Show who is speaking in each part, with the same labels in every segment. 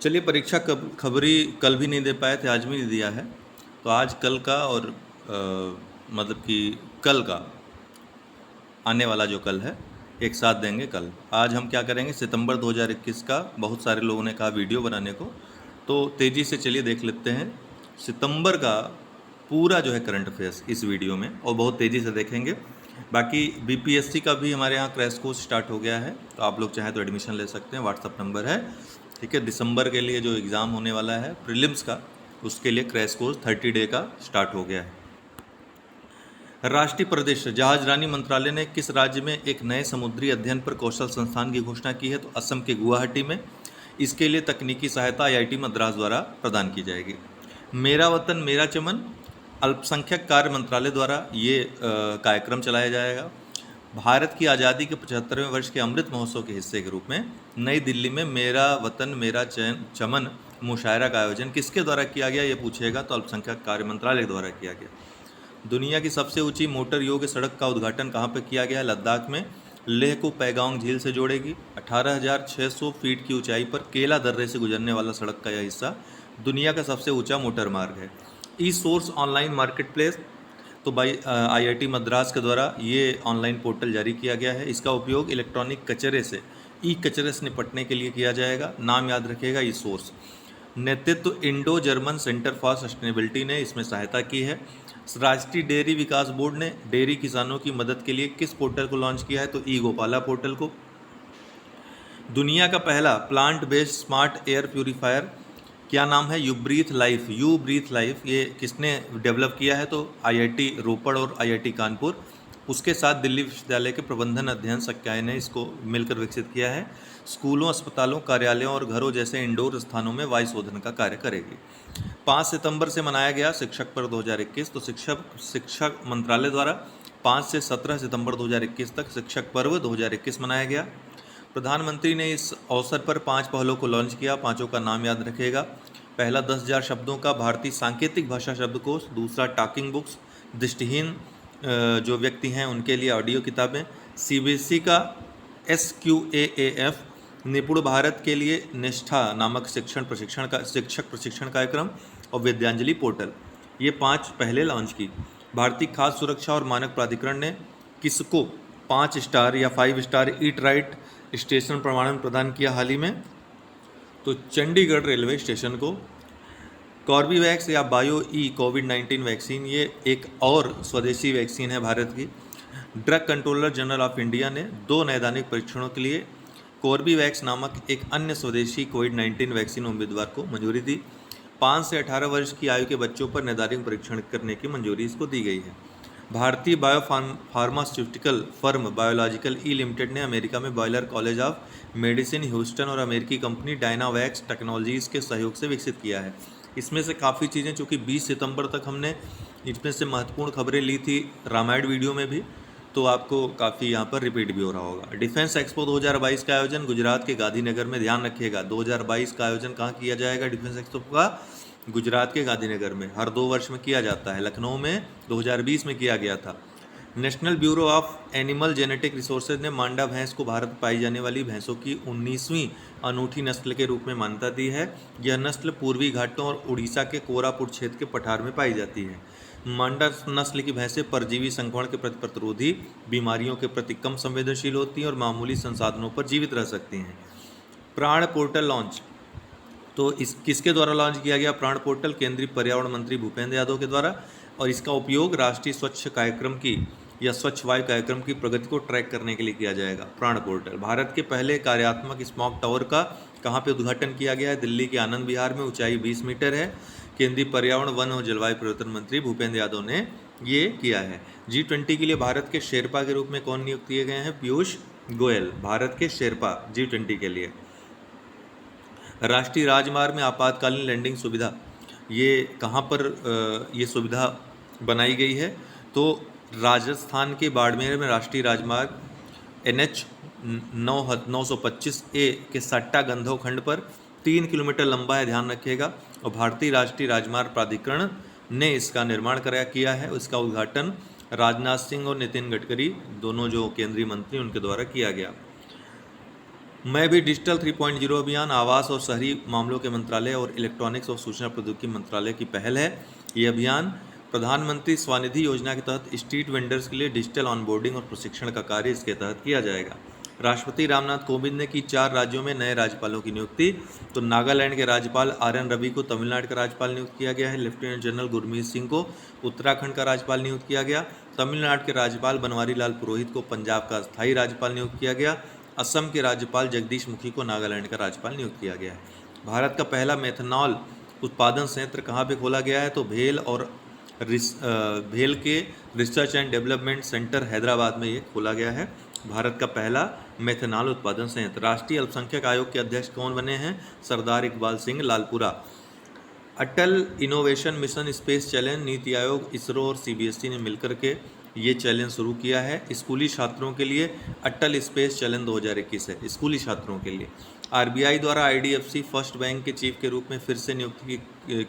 Speaker 1: चलिए, परीक्षा खबरी कल भी नहीं दे पाए थे, आज भी नहीं दिया है। तो आज कल का और मतलब कि कल का आने वाला जो कल है एक साथ देंगे कल। आज हम क्या करेंगे, सितंबर 2021 का बहुत सारे लोगों ने कहा वीडियो बनाने को, तो तेज़ी से चलिए देख लेते हैं सितंबर का पूरा जो है करंट अफेयर्स इस वीडियो में, और बहुत तेज़ी से देखेंगे। बाकी बीपीएससी का भी हमारे यहाँ क्रैश कोर्स स्टार्ट हो गया है, तो आप लोग चाहें तो एडमिशन ले सकते हैं। व्हाट्सअप नंबर है, ठीक है। दिसंबर के लिए जो एग्ज़ाम होने वाला है प्रीलिम्स का, उसके लिए क्रैश कोर्स 30 डे का स्टार्ट हो गया है। राष्ट्रीय प्रदेश जहाजरानी मंत्रालय ने किस राज्य में एक नए समुद्री अध्ययन पर कौशल संस्थान की घोषणा की है? तो असम के गुवाहाटी में। इसके लिए तकनीकी सहायता आईआईटी मद्रास द्वारा प्रदान की जाएगी। मेरा वतन मेरा चमन अल्पसंख्यक कार्य मंत्रालय द्वारा ये कार्यक्रम चलाया जाएगा। भारत की आज़ादी के 75वें वर्ष के अमृत महोत्सव के हिस्से के रूप में नई दिल्ली में मेरा वतन मेरा चमन मुशायरा का आयोजन किसके द्वारा किया गया, ये पूछेगा तो अल्पसंख्यक कार्य मंत्रालय द्वारा किया गया। दुनिया की सबसे ऊंची मोटर योग्य सड़क का उद्घाटन कहाँ पर किया गया? लद्दाख में। लेह को पैगांग झील से जोड़ेगी। 18,600 फीट की ऊंचाई पर केला दर्रे से गुजरने वाला सड़क का यह हिस्सा दुनिया का सबसे ऊंचा मोटर मार्ग है। ई सोर्स ऑनलाइन मार्केट प्लेस, तो बाई आईआईटी मद्रास के द्वारा ये ऑनलाइन पोर्टल जारी किया गया है। इसका उपयोग इलेक्ट्रॉनिक कचरे से ई कचरे से निपटने के लिए किया जाएगा। नाम याद रखिएगा, ई सोर्स। नेतृत्व Indo German centre for sustainability ने इसमें सहायता की है। राष्ट्रीय डेयरी विकास बोर्ड ने डेयरी किसानों की मदद के लिए किस पोर्टल को लॉन्च किया है? तो ई गोपाला पोर्टल को। दुनिया का पहला plant based smart air purifier क्या नाम है? You breathe life. ये किसने डेवलप किया है? तो आईआईटी रोपड़ और आईआईटी कानपुर, उसके साथ दिल्ली विश्वविद्यालय के प्रबंधन अध्ययन संकाय ने इसको मिलकर विकसित किया है। स्कूलों, अस्पतालों, कार्यालयों और घरों जैसे इंडोर स्थानों में वायु शोधन का कार्य करेगी। 5 सितंबर से मनाया गया शिक्षक पर्व 2021, तो शिक्षक मंत्रालय द्वारा 5 से 17 सितंबर 2021 तक शिक्षक पर्व 2021 मनाया गया। प्रधानमंत्री ने इस अवसर पर 5 पहलों को लॉन्च किया। पाँचों का नाम याद रखिएगा। पहला 10,000 शब्दों का भारतीय सांकेतिक भाषा शब्दकोश। दूसरा टॉकिंग बुक्स, दृष्टिहीन जो व्यक्ति हैं उनके लिए ऑडियो किताबें। सीबीएसई का SQAAF निपुण भारत के लिए निष्ठा नामक शिक्षक प्रशिक्षण कार्यक्रम और विद्यांजलि पोर्टल, ये 5 पहले लॉन्च की। भारतीय खाद्य सुरक्षा और मानक प्राधिकरण ने किसको 5 स्टार या 5 स्टार ईट राइट स्टेशन प्रमाणन प्रदान किया हाल ही में? तो चंडीगढ़ रेलवे स्टेशन को। कॉर्बीवैक्स या बायो ई कोविड-19 वैक्सीन, ये एक और स्वदेशी वैक्सीन है भारत की। Drug controller general of India ने 2 नैदानिक परीक्षणों के लिए कॉर्बीवैक्स नामक एक अन्य स्वदेशी कोविड-19 वैक्सीन उम्मीदवार को मंजूरी दी। 5 से 18 वर्ष की आयु के बच्चों पर नैदानिक परीक्षण करने की मंजूरी इसको दी गई है। भारतीय फार्मास्यूटिकल फर्म बायोलॉजिकल ई लिमिटेड ने अमेरिका में boiler college of medicine Houston और अमेरिकी कंपनी डायनावैक्स टेक्नोलॉजीज़ के सहयोग से विकसित किया है। इसमें से काफ़ी चीज़ें, चूँकि 20 सितंबर तक हमने इसमें से महत्वपूर्ण खबरें ली थी रामायण वीडियो में भी, तो आपको काफ़ी यहाँ पर रिपीट भी हो रहा होगा। डिफेंस एक्सपो 2022 का आयोजन गुजरात के गांधीनगर में, ध्यान रखिएगा 2022 का आयोजन कहाँ किया जाएगा? डिफेंस एक्सपो का गुजरात के गांधीनगर में हर 2 वर्ष में किया जाता है। लखनऊ में 2020 में किया गया था। National bureau of animal genetic resources ने मांडा भैंस को भारत पाई जाने वाली भैंसों की 19वीं अनूठी नस्ल के रूप में मान्यता दी है। यह नस्ल पूर्वी घाटों और उड़ीसा के कोरापुट क्षेत्र के पठार में पाई जाती है। मांडा नस्ल की भैंसें परजीवी संक्रमण के प्रति प्रतिरोधी, बीमारियों के प्रति कम संवेदनशील होती हैं और मामूली संसाधनों पर जीवित रह सकती हैं। प्राण पोर्टल लॉन्च, तो इस किसके द्वारा लॉन्च किया गया प्राण पोर्टल? केंद्रीय पर्यावरण मंत्री भूपेंद्र यादव के द्वारा, और इसका उपयोग राष्ट्रीय स्वच्छ कार्यक्रम की या स्वच्छ वायु कार्यक्रम की प्रगति को ट्रैक करने के लिए किया जाएगा। प्राण पोर्टल। भारत के पहले कार्यात्मक स्मॉग टावर का कहाँ पे उद्घाटन किया गया है? दिल्ली के आनंद विहार में, ऊंचाई 20 मीटर है। केंद्रीय पर्यावरण, वन और जलवायु परिवर्तन मंत्री भूपेंद्र यादव ने ये किया है। G20 के लिए भारत के शेरपा के रूप में कौन नियुक्त किए गए हैं? पीयूष गोयल, भारत के शेरपा G20 के लिए। राष्ट्रीय राजमार्ग में आपातकालीन लैंडिंग सुविधा, ये कहाँ पर ये सुविधा बनाई गई है? तो राजस्थान के बाड़मेर में राष्ट्रीय राजमार्ग NH 925A के सट्टा गंधव खंड पर 3 किलोमीटर लंबा है, ध्यान रखिएगा। और भारतीय राष्ट्रीय राजमार्ग प्राधिकरण ने इसका निर्माण किया है। इसका उद्घाटन राजनाथ सिंह और नितिन गडकरी, दोनों जो केंद्रीय मंत्री, उनके द्वारा किया गया। मैं भी डिजिटल 3.0 अभियान आवास और शहरी मामलों के मंत्रालय और इलेक्ट्रॉनिक्स और सूचना प्रौद्योगिकी मंत्रालय की पहल है। ये अभियान प्रधानमंत्री स्वनिधि योजना के तहत स्ट्रीट वेंडर्स के लिए डिजिटल ऑनबोर्डिंग और प्रशिक्षण का कार्य इसके तहत किया जाएगा। राष्ट्रपति रामनाथ कोविंद ने की 4 राज्यों में नए राज्यपालों की नियुक्ति। तो नागालैंड के राज्यपाल RN रवि को तमिलनाडु का राज्यपाल नियुक्त किया गया है। लेफ्टिनेंट जनरल गुरमीत सिंह को उत्तराखंड का राज्यपाल नियुक्त किया गया। तमिलनाडु के राज्यपाल बनवारी लाल पुरोहित को पंजाब का स्थायी राज्यपाल नियुक्त किया गया। असम के राज्यपाल जगदीश मुखी को नागालैंड का राज्यपाल नियुक्त किया गया है। भारत का पहला मेथनॉल उत्पादन संयंत्र कहाँ पे खोला गया है? तो भेल के research and development centre Hyderabad में ये खोला गया है। भारत का पहला मेथनॉल उत्पादन संयंत्र। राष्ट्रीय अल्पसंख्यक आयोग के अध्यक्ष कौन बने हैं? सरदार इकबाल सिंह लालपुरा। अटल innovation mission space challenge NITI Aayog, ISRO और CBSE ने मिलकर के ये चैलेंज शुरू किया है। स्कूली छात्रों के लिए अटल स्पेस चैलेंज 2021 है, स्कूली छात्रों के लिए। RBI द्वारा IDFC फर्स्ट बैंक के चीफ के रूप में फिर से नियुक्ति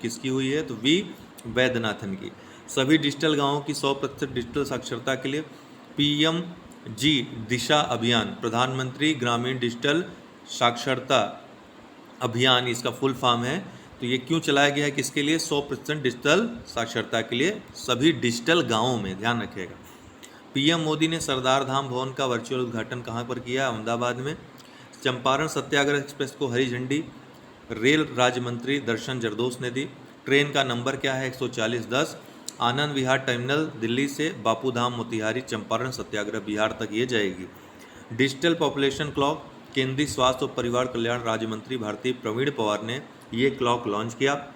Speaker 1: किसकी हुई है? तो V वैद्यनाथन की। सभी डिजिटल गांवों की 100% डिजिटल साक्षरता के लिए PMG दिशा अभियान, प्रधानमंत्री ग्रामीण डिजिटल साक्षरता अभियान इसका फुल फॉर्म है। तो ये क्यों चलाया गया है? किसके लिए? 100% डिजिटल साक्षरता के लिए सभी डिजिटल गांवों में, ध्यान रखिएगा। PM मोदी ने सरदार धाम भवन का वर्चुअल उद्घाटन कहाँ पर किया? अहमदाबाद में। चंपारण सत्याग्रह एक्सप्रेस को हरी झंडी रेल राज्य मंत्री दर्शन जरदोश ने दी। ट्रेन का नंबर क्या है? 14010। आनंद विहार टर्मिनल दिल्ली से बापू धाम मोतिहारी चंपारण सत्याग्रह बिहार तक ये जाएगी। डिजिटल पॉपुलेशन क्लॉक, केंद्रीय स्वास्थ्य और परिवार कल्याण राज्य मंत्री भारती प्रवीण पवार ने ये क्लॉक लॉन्च किया।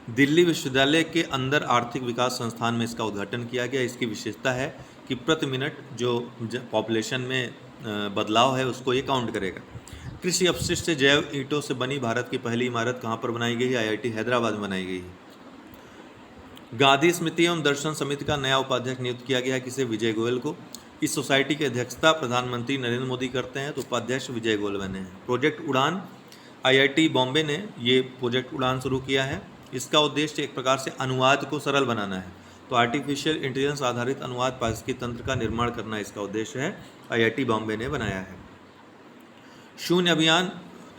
Speaker 1: दिल्ली विश्वविद्यालय के अंदर आर्थिक विकास संस्थान में इसका उद्घाटन किया गया। इसकी विशेषता है कि प्रति मिनट जो पॉपुलेशन में बदलाव है उसको ये काउंट करेगा। कृषि अपशिष्ट से जैव ईंटों से बनी भारत की पहली इमारत कहाँ पर बनाई गई है? IIT हैदराबाद में बनाई गई है। गांधी स्मृति एवं दर्शन समिति का नया उपाध्यक्ष नियुक्त किया गया है। किसे? विजय गोयल को। इस सोसाइटी की अध्यक्षता प्रधानमंत्री नरेंद्र मोदी करते हैं, तो उपाध्यक्ष विजय गोयल बने हैं। प्रोजेक्ट उड़ान, IIT बॉम्बे ने ये प्रोजेक्ट उड़ान शुरू किया है। इसका उद्देश्य एक प्रकार से अनुवाद को सरल बनाना है। तो आर्टिफिशियल इंटेलिजेंस आधारित अनुवाद पारिस्थितिकी तंत्र का निर्माण करना इसका उद्देश्य है। IIT बॉम्बे ने बनाया है। शून्य अभियान,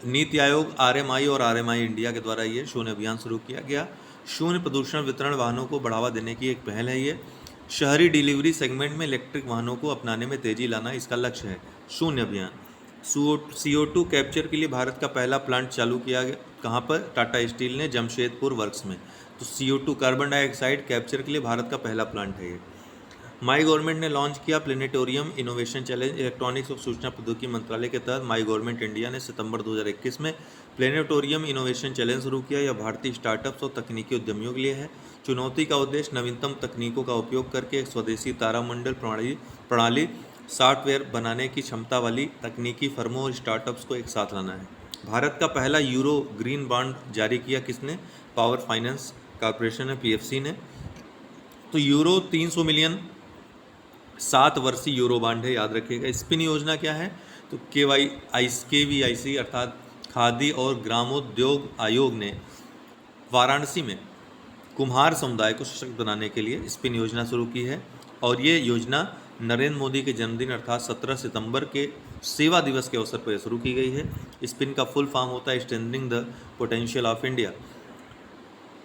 Speaker 1: नीति आयोग, RMI और RMI इंडिया के द्वारा ये शून्य अभियान शुरू किया गया। शून्य प्रदूषण वितरण वाहनों को बढ़ावा देने की एक पहल है ये। शहरी डिलीवरी सेगमेंट में इलेक्ट्रिक वाहनों को अपनाने में तेजी लाना इसका लक्ष्य है। शून्य अभियान। CO2 कैप्चर के लिए भारत का पहला प्लांट चालू किया गया। कहाँ पर? टाटा स्टील ने जमशेदपुर वर्क्स में। तो CO2 कार्बन डाइऑक्साइड कैप्चर के लिए भारत का पहला प्लांट है ये। माई गवर्नमेंट ने लॉन्च किया प्लेनेटोरियम इनोवेशन चैलेंज। इलेक्ट्रॉनिक्स और सूचना प्रौद्योगिकी मंत्रालय के तहत माई गवर्नमेंट इंडिया ने सितंबर 2021 में प्लेनेटोरियम इनोवेशन चैलेंज शुरू किया। यह भारतीय स्टार्टअप्स और तकनीकी उद्यमियों के लिए है। चुनौती का उद्देश्य नवीनतम तकनीकों का उपयोग करके एक स्वदेशी तारामंडल प्रणाली सॉफ्टवेयर बनाने की क्षमता वाली तकनीकी फर्मों और स्टार्टअप्स को एक साथ लाना है। भारत का पहला यूरो ग्रीन बॉन्ड जारी किया किसने? पावर फाइनेंस कॉर्पोरेशन ने, PFC ने। तो यूरो 300 मिलियन 7 वर्षीय यूरो बॉन्ड है, याद रखिएगा। स्पिन योजना क्या है? तो KVIC अर्थात खादी और ग्रामोद्योग आयोग ने वाराणसी में कुम्हार समुदाय को सशक्त बनाने के लिए स्पिन योजना शुरू की है। और ये योजना नरेंद्र मोदी के जन्मदिन अर्थात 17 सितंबर के सेवा दिवस के अवसर पर शुरू की गई है। स्पिन का फुल फॉर्म होता है strengthening the potential of India.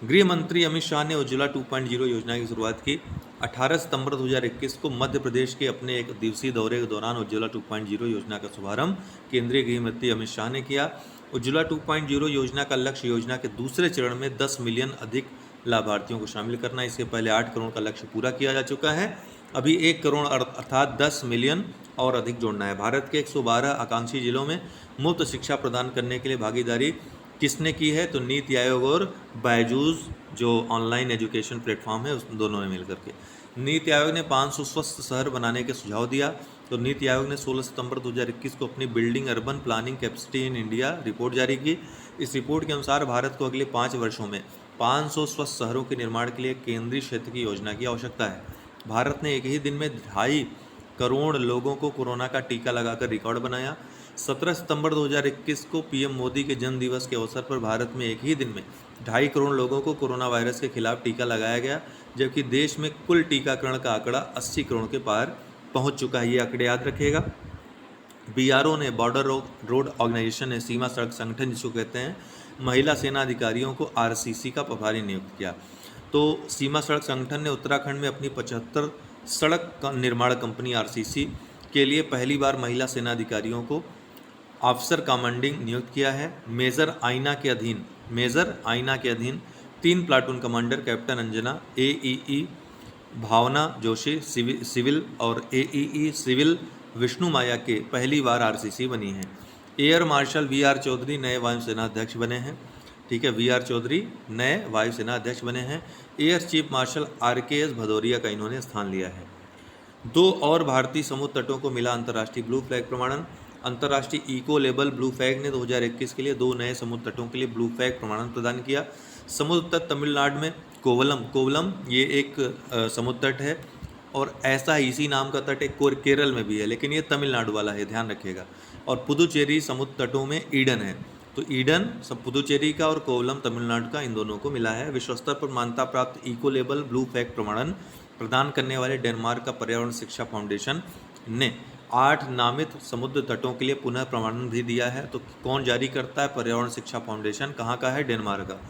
Speaker 1: गृह मंत्री अमित शाह ने उज्ज्वला 2.0 योजना की शुरुआत की। 18 सितंबर 2021 को मध्य प्रदेश के अपने एक दिवसीय दौरे के दौरान उज्ज्वला 2.0 योजना का शुभारंभ केंद्रीय गृह मंत्री अमित शाह ने किया। उज्ज्वला 2.0 योजना का लक्ष्य योजना के दूसरे चरण में 10 मिलियन अधिक लाभार्थियों को शामिल करना। इसके पहले 8 करोड़ का लक्ष्य पूरा किया जा चुका है। अभी 1 करोड़ अर्थात 10 मिलियन और अधिक जोड़ना है। भारत के 112 आकांक्षी जिलों में मुफ्त शिक्षा प्रदान करने के लिए भागीदारी किसने की है? तो नीति आयोग और बायजूस जो ऑनलाइन एजुकेशन प्लेटफॉर्म है उस दोनों ने मिलकर के। नीति आयोग ने 500 स्वस्थ शहर बनाने के सुझाव दिया। तो नीति आयोग ने 16 सितंबर 2021 को अपनी building urban planning capacity in India report जारी की। इस रिपोर्ट के अनुसार भारत को अगले 5 वर्षों में 500 स्वस्थ शहरों के निर्माण के लिए केंद्रीय क्षेत्र की योजना की आवश्यकता है। भारत ने एक ही दिन में 2.5 करोड़ लोगों को कोरोना का टीका लगाकर रिकॉर्ड बनाया। 17 सितंबर 2021 को PM मोदी के जन्म दिवस के अवसर पर भारत में एक ही दिन में 2.5 करोड़ लोगों को कोरोना वायरस के खिलाफ टीका लगाया गया, जबकि देश में कुल टीकाकरण का आंकड़ा 80 करोड़ के पार पहुंच चुका है। ये आंकड़े याद रखिएगा। बीआरओ ने, बॉर्डर रोड ऑर्गेनाइजेशन ने, सीमा सड़क संगठन जिसको कहते हैं, महिला सेना अधिकारियों को आरसीसी का प्रभारी नियुक्त किया। तो सीमा सड़क संगठन ने उत्तराखंड में अपनी 75 सड़क निर्माण कंपनी आरसीसी के लिए पहली बार महिला सेना अधिकारियों को ऑफिसर कमांडिंग नियुक्त किया है। मेजर आइना के अधीन 3 platoon commander captain Anjana, AEE Bhavna Joshi civil और एईई सिविल विष्णु माया के पहली बार आरसीसी बनी हैं। एयर मार्शल वीआर चौधरी नए वायुसेना अध्यक्ष बने हैं। ठीक है, वीआर चौधरी नए वायुसेना अध्यक्ष बने हैं। Air chief marshal RKS Bhadauria का इन्होंने स्थान लिया है। 2 और भारतीय समुद्र तटों को मिला अंतर्राष्ट्रीय ब्लू फ्लैग प्रमाणन। अंतर्राष्ट्रीय इको लेबल ब्लू फ्लैग ने 2021 के लिए 2 नए समुद्र तटों के लिए ब्लू फ्लैग प्रमाणन प्रदान किया। समुद्र तट तमिलनाडु में कोवलम ये एक समुद्र तट है, और ऐसा ही इसी नाम का तट एक केरल में भी है, लेकिन ये तमिलनाडु वाला है, ध्यान रखिएगा। और पुदुचेरी समुद्र तटों में ईडन है, तो ईडन सब पुदुचेरी का और कोवलम तमिलनाडु का, इन दोनों को मिला है। विश्व स्तर पर मान्यता प्राप्त इको लेबल ब्लू फ्लैग प्रमाणन प्रदान करने वाले डेनमार्क का पर्यावरण शिक्षा फाउंडेशन ने 8 नामित समुद्र तटों के लिए पुनः प्रमाणन भी दिया है। तो कौन जारी करता है? पर्यावरण शिक्षा फाउंडेशन। कहाँ का है? डेनमार्क का।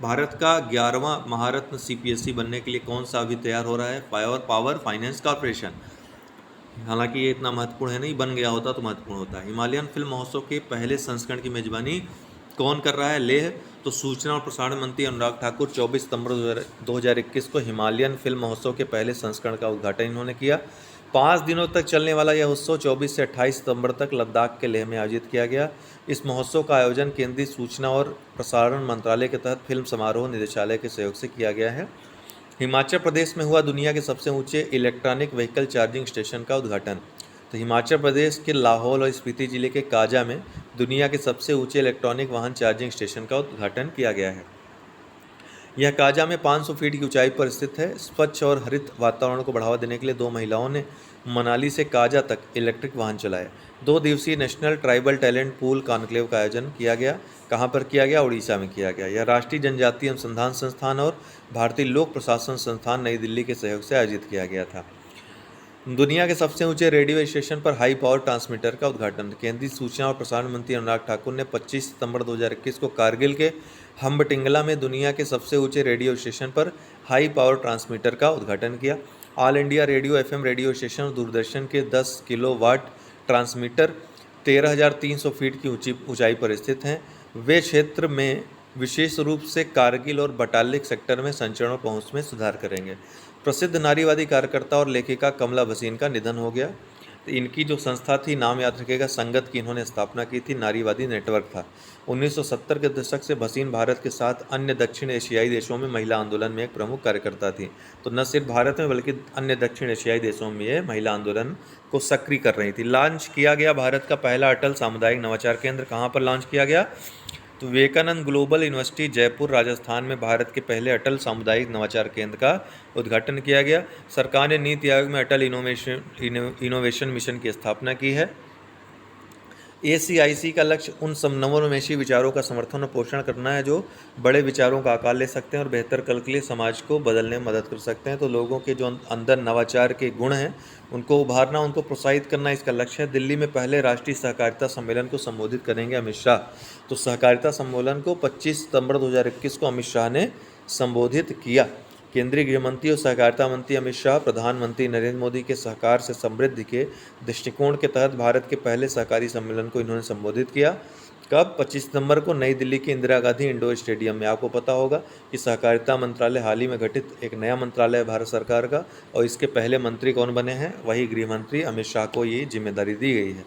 Speaker 1: भारत का 11वां महारत्न सीपीएससी बनने के लिए कौन सा अभी तैयार हो रहा है? Power finance corporation. हालांकि ये इतना महत्वपूर्ण है नहीं, बन गया होता तो महत्वपूर्ण होता है। हिमालयन फिल्म महोत्सव के पहले संस्करण की मेजबानी कौन कर रहा है? लेह। तो सूचना और प्रसारण मंत्री अनुराग ठाकुर 24 सितंबर 2021 को हिमालयन फिल्म महोत्सव के पहले संस्करण का उद्घाटन इन्होंने किया। 5 दिनों तक चलने वाला यह उत्सव 24 से 28 सितंबर तक लद्दाख के लेह में आयोजित किया गया। इस महोत्सव का आयोजन केंद्रीय सूचना और प्रसारण मंत्रालय के तहत फिल्म समारोह निदेशालय के सहयोग से किया गया है। हिमाचल प्रदेश में हुआ दुनिया के सबसे ऊंचे इलेक्ट्रॉनिक व्हीकल चार्जिंग स्टेशन का उद्घाटन। तो हिमाचल प्रदेश के लाहौल और स्पीति जिले के काजा में दुनिया के सबसे ऊंचे इलेक्ट्रॉनिक वाहन चार्जिंग स्टेशन का उद्घाटन किया गया है। यह काजा में 500 फीट की ऊंचाई पर स्थित है। स्वच्छ और हरित वातावरण को बढ़ावा देने के लिए 2 महिलाओं ने मनाली से काजा तक इलेक्ट्रिक वाहन चलाए। 2 दिवसीय national tribal talent pool conclave का आयोजन किया गया। कहाँ पर किया गया? उड़ीसा में किया गया। यह राष्ट्रीय जनजातीय अनुसंधान संस्थान और भारतीय लोक प्रशासन संस्थान नई दिल्ली के सहयोग से आयोजित किया गया था। दुनिया के सबसे ऊंचे रेडियो स्टेशन पर हाई पावर ट्रांसमीटर का उद्घाटन। केंद्रीय सूचना और प्रसारण मंत्री अनुराग ठाकुर ने 25 सितंबर 2021 को कारगिल के हम्बटिंगला में दुनिया के सबसे ऊंचे रेडियो स्टेशन पर हाई पावर ट्रांसमीटर का उद्घाटन किया। All India radio FM radio station और दूरदर्शन के 10 किलोवाट ट्रांसमीटर 13,300 फीट की ऊंचाई पर स्थित हैं। वे क्षेत्र में विशेष रूप से कारगिल और बटालिक सेक्टर में संचरण और पहुंच में सुधार करेंगे। प्रसिद्ध नारीवादी कार्यकर्ता और लेखिका कमला भसीन का निधन हो गया। तो इनकी जो संस्था थी, नाम याद रखिएगा, संगत की इन्होंने स्थापना की थी। नारीवादी नेटवर्क था। 1970 के दशक से भसीन भारत के साथ अन्य दक्षिण एशियाई देशों में महिला आंदोलन में एक प्रमुख कार्यकर्ता थी। तो न सिर्फ भारत में बल्कि अन्य दक्षिण एशियाई देशों में ये महिला आंदोलन को सक्रिय कर रही थी। लॉन्च किया गया भारत का पहला अटल सामुदायिक नवाचार केंद्र। कहाँ पर लॉन्च किया गया? तो विवेकानंद ग्लोबल यूनिवर्सिटी जयपुर राजस्थान में भारत के पहले अटल सामुदायिक नवाचार केंद्र का उद्घाटन किया गया। सरकार ने नीति आयोग में अटल इनोवेशन मिशन की स्थापना की है। ACIC का लक्ष्य उन नवोन्मेषी विचारों का समर्थन और पोषण करना है जो बड़े विचारों का आकार ले सकते हैं और बेहतर कल के लिए समाज को बदलने में मदद कर सकते हैं। तो लोगों के जो अंदर नवाचार के गुण हैं उनको उभारना, उनको प्रोत्साहित करना इसका लक्ष्य है। दिल्ली में पहले राष्ट्रीय सहकारिता सम्मेलन को संबोधित करेंगे अमित शाह। तो सहकारिता सम्मेलन को 25 सितंबर 2021 को अमित शाह ने संबोधित किया। केंद्रीय गृह मंत्री और सहकारिता मंत्री अमित शाह प्रधानमंत्री नरेंद्र मोदी के सहकार से समृद्धि के दृष्टिकोण के तहत भारत के पहले सहकारी सम्मेलन को इन्होंने संबोधित किया। कब? 25 सितंबर को नई दिल्ली के इंदिरा गांधी इंडोर स्टेडियम में। आपको पता होगा कि सहकारिता मंत्रालय हाल ही में गठित एक नया मंत्रालय है भारत सरकार का, और इसके पहले मंत्री कौन बने हैं? वही गृह मंत्री अमित शाह को ये जिम्मेदारी दी गई है।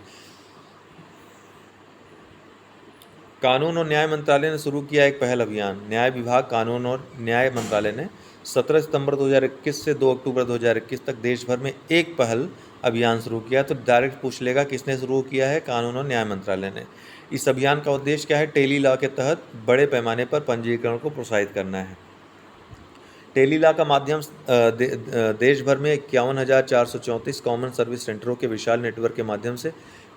Speaker 1: कानून और न्याय मंत्रालय ने शुरू किया एक पहल अभियान। न्याय विभाग, कानून और न्याय मंत्रालय ने 17 सितंबर 2021 से 2 अक्टूबर 2021 तक देश भर में एक पहल अभियान शुरू किया। तो डायरेक्ट पूछ लेगा किसने शुरू किया है? कानून और न्याय मंत्रालय ने। इस अभियान का उद्देश्य क्या है? टेली लॉ के तहत बड़े पैमाने पर पंजीकरण को प्रोत्साहित करना है। टेली लॉ का माध्यम देश भर में 51,434 कॉमन सर्विस सेंटरों के विशाल नेटवर्क के माध्यम से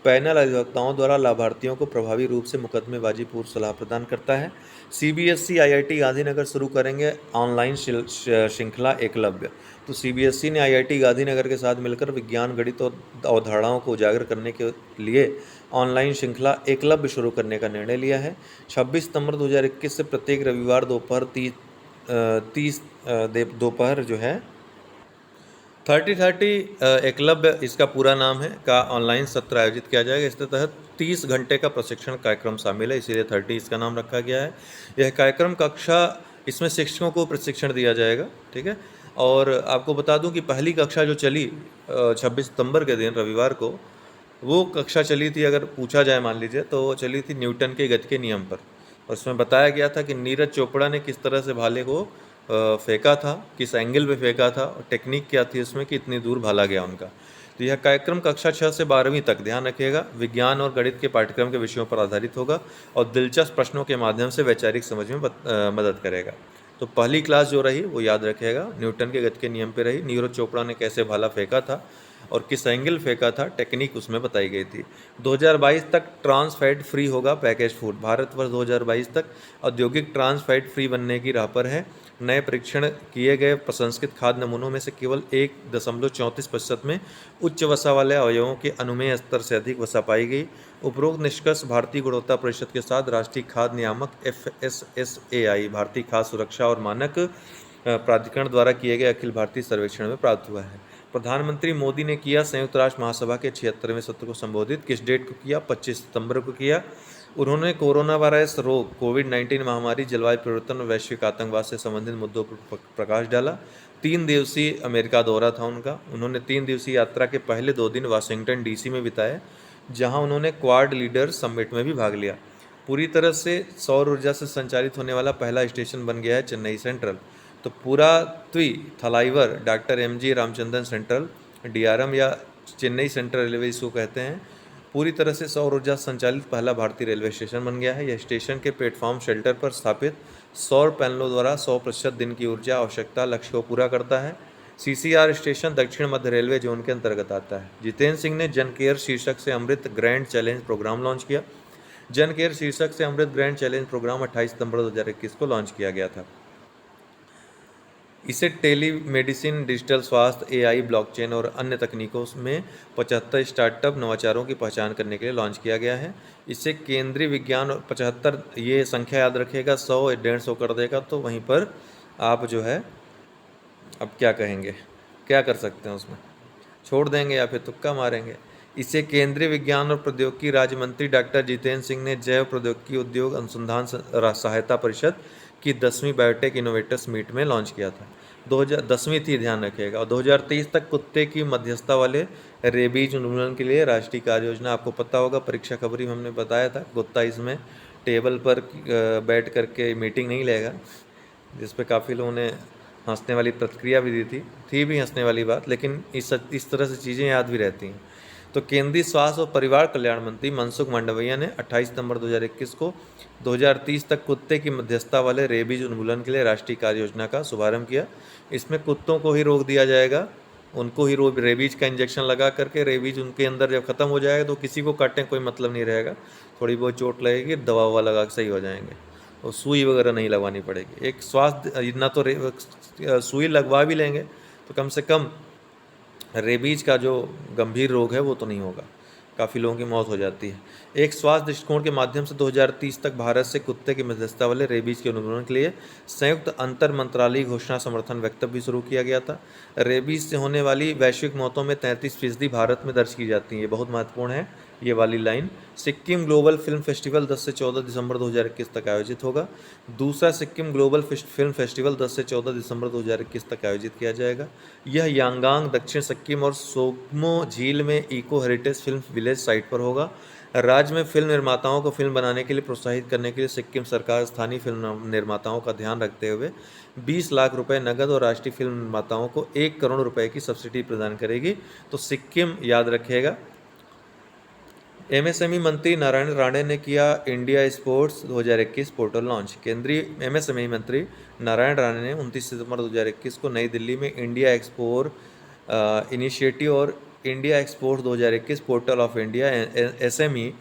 Speaker 1: पैनल अधिवक्ताओं द्वारा लाभार्थियों को प्रभावी रूप से मुकदमेबाजी पूर्व सलाह प्रदान करता है। सीबीएसई आईआईटी गांधीनगर शुरू करेंगे ऑनलाइन श्रृंखला एकलव्य। तो सीबीएसई ने आईआईटी गांधीनगर के साथ मिलकर विज्ञान, गणित और अवधारणाओं को उजागर करने के लिए ऑनलाइन श्रृंखला एकलव्य शुरू करने का निर्णय लिया है। 26 सितंबर 2021 से प्रत्येक रविवार दोपहर जो है 30-30 एकलव्य इसका पूरा नाम है का ऑनलाइन सत्र आयोजित किया जाएगा। इसके तहत 30 घंटे का प्रशिक्षण कार्यक्रम शामिल है, इसीलिए 30 इसका नाम रखा गया है। यह कार्यक्रम कक्षा, इसमें शिक्षकों को प्रशिक्षण दिया जाएगा, ठीक है। और आपको बता दूं कि पहली कक्षा जो चली 26 सितंबर के दिन रविवार को, वो कक्षा चली थी, अगर पूछा जाए मान लीजिए, तो चली थी न्यूटन के गति के नियम पर। और उसमें बताया गया था कि नीरज चोपड़ा ने किस तरह से भाले को फेंका था, किस एंगल पे फेंका था, और टेक्निक क्या थी उसमें कि इतनी दूर भाला गया उनका। तो यह कार्यक्रम कक्षा 6 से 12वीं तक, ध्यान रखिएगा, विज्ञान और गणित के पाठ्यक्रम के विषयों पर आधारित होगा और दिलचस्प प्रश्नों के माध्यम से वैचारिक समझ में मदद करेगा। तो पहली क्लास जो रही वो याद रखिएगा, न्यूटन के गति के नियम पे रही, नीरज चोपड़ा ने कैसे भाला फेंका था और किस एंगल फेंका था, टेक्निक उसमें बताई गई थी। 2022 तक ट्रांस फैट फ्री होगा पैकेज फूड। भारतवर्ष 2022 तक औद्योगिक ट्रांस फैट फ्री बनने की राह पर है। नए परीक्षण किए गए प्रसंस्कृत खाद्य नमूनों में से केवल 1.34% में उच्च वसा वाले अवयवों के अनुमेय स्तर से अधिक वसा पाई गई। उपरोक्त निष्कर्ष भारतीय गुणवत्ता परिषद के साथ राष्ट्रीय खाद्य नियामक FSSAI, भारतीय खाद्य सुरक्षा और मानक प्राधिकरण द्वारा किए गए अखिल भारतीय सर्वेक्षण में प्राप्त हुआ है। प्रधानमंत्री मोदी ने किया संयुक्त राष्ट्र महासभा के 76वें सत्र को संबोधित, किस डेट को किया? 25 सितंबर को किया। उन्होंने कोरोना वायरस रोग, कोविड-19 महामारी, जलवायु परिवर्तन और वैश्विक आतंकवाद से संबंधित मुद्दों पर प्रकाश डाला। 3 दिवसीय अमेरिका दौरा था उनका। उन्होंने 3 दिवसीय यात्रा के पहले 2 दिन वाशिंगटन DC में बिताए, जहां उन्होंने क्वाड लीडर समिट में भी भाग लिया। पूरी तरह से सौर ऊर्जा से संचालित होने वाला पहला स्टेशन बन गया है चेन्नई सेंट्रल। तो पुरातत्वी Thalaivar doctor MG Ramachandran central, DRM या चेन्नई सेंट्रल रेलवे इसको कहते हैं, पूरी तरह से सौर ऊर्जा संचालित पहला भारतीय रेलवे स्टेशन बन गया है। यह स्टेशन के प्लेटफॉर्म शेल्टर पर स्थापित सौर पैनलों द्वारा 100% दिन की ऊर्जा आवश्यकता लक्ष्य को पूरा करता है। CCR स्टेशन दक्षिण मध्य रेलवे जोन के अंतर्गत आता है। जितेंद्र सिंह ने जन केयर शीर्षक से अमृत ग्रैंड चैलेंज प्रोग्राम लॉन्च किया। जन केयर शीर्षक से अमृत ग्रैंड चैलेंज प्रोग्राम 28 सितंबर 2021 को लॉन्च किया गया था। इसे टेलीमेडिसिन, डिजिटल स्वास्थ्य, AI, ब्लॉकचेन और अन्य तकनीकों में 75 स्टार्टअप नवाचारों की पहचान करने के लिए लॉन्च किया गया है। इसे केंद्रीय विज्ञान और 75, ये संख्या याद रखिएगा, 100 150 कर देगा तो वहीं पर आप जो है अब क्या कहेंगे, क्या कर सकते हैं उसमें, छोड़ देंगे या फिर तुक्का मारेंगे। इसे केंद्रीय विज्ञान और प्रौद्योगिकी राज्य मंत्री डॉक्टर जितेंद्र सिंह ने जैव प्रौद्योगिकी उद्योग अनुसंधान सहायता परिषद की 10वीं बायोटेक इनोवेटर्स मीट में लॉन्च किया था। 2010वीं थी, ध्यान रखिएगा। और 2023 तक कुत्ते की मध्यस्थता वाले रेबीज उन्मूलन के लिए राष्ट्रीय कार्य योजना, आपको पता होगा, परीक्षा खबरी में हमने बताया था, कुत्ता इसमें टेबल पर बैठ करके मीटिंग नहीं लेगा, जिस पे काफ़ी लोगों ने हंसने वाली प्रतिक्रिया भी दी थी भी हंसने वाली बात, लेकिन इस तरह से चीज़ें याद भी रहती हैं। तो केंद्रीय स्वास्थ्य और परिवार कल्याण मंत्री मनसुख मांडविया ने 28 सितंबर 2021 को 2030 तक कुत्ते की मध्यस्थता वाले रेबीज उन्मूलन के लिए राष्ट्रीय कार्य योजना का शुभारंभ किया। इसमें कुत्तों को ही रोक दिया जाएगा, उनको ही रेबीज का इंजेक्शन लगा करके, रेबीज उनके अंदर जब ख़त्म हो जाएगा तो किसी को काटने कोई मतलब नहीं रहेगा, थोड़ी बहुत चोट लगेगी, दवा ववा लगा के सही हो जाएंगे और सुई वगैरह नहीं लगवानी पड़ेगी। एक स्वास्थ्य, ना तो सुई लगवा भी लेंगे तो कम से कम रेबीज का जो गंभीर रोग है वो तो नहीं होगा, काफ़ी लोगों की मौत हो जाती है। एक स्वास्थ्य दृष्टिकोण के माध्यम से 2030 तक भारत से कुत्ते की मध्यस्थता वाले रेबीज के उन्मूलन के लिए संयुक्त अंतर मंत्रालयी घोषणा समर्थन वक्तव्य भी शुरू किया गया था। रेबीज से होने वाली वैश्विक मौतों में 33% भारत में दर्ज की जाती है, ये बहुत महत्वपूर्ण है ये वाली line. Sikkim global film festival 10 से 14 दिसंबर 2021 तक आयोजित होगा। दूसरा सिक्किम ग्लोबल फिल्म फेस्टिवल 10 से 14 दिसंबर 2021 तक आयोजित किया जाएगा। यह यांगांग, दक्षिण सिक्किम और सोगमो झील में eco heritage film village site पर होगा। राज्य में फिल्म निर्माताओं को फिल्म बनाने के लिए प्रोत्साहित करने के लिए सिक्किम सरकार स्थानीय फिल्म निर्माताओं का ध्यान रखते हुए 20 लाख रुपए नगद और राष्ट्रीय फिल्म निर्माताओं को 1 करोड़ रुपए की सब्सिडी प्रदान करेगी। तो सिक्किम याद रखिएगा। MSME मंत्री नारायण राणे ने किया इंडिया स्पोर्ट्स 2021 पोर्टल लॉन्च। केंद्रीय MSME मंत्री नारायण राणे ने 29 सितंबर 2021 को नई दिल्ली में इंडिया एक्सपोर इनिशिएटिव और India export 2021 portal of India SME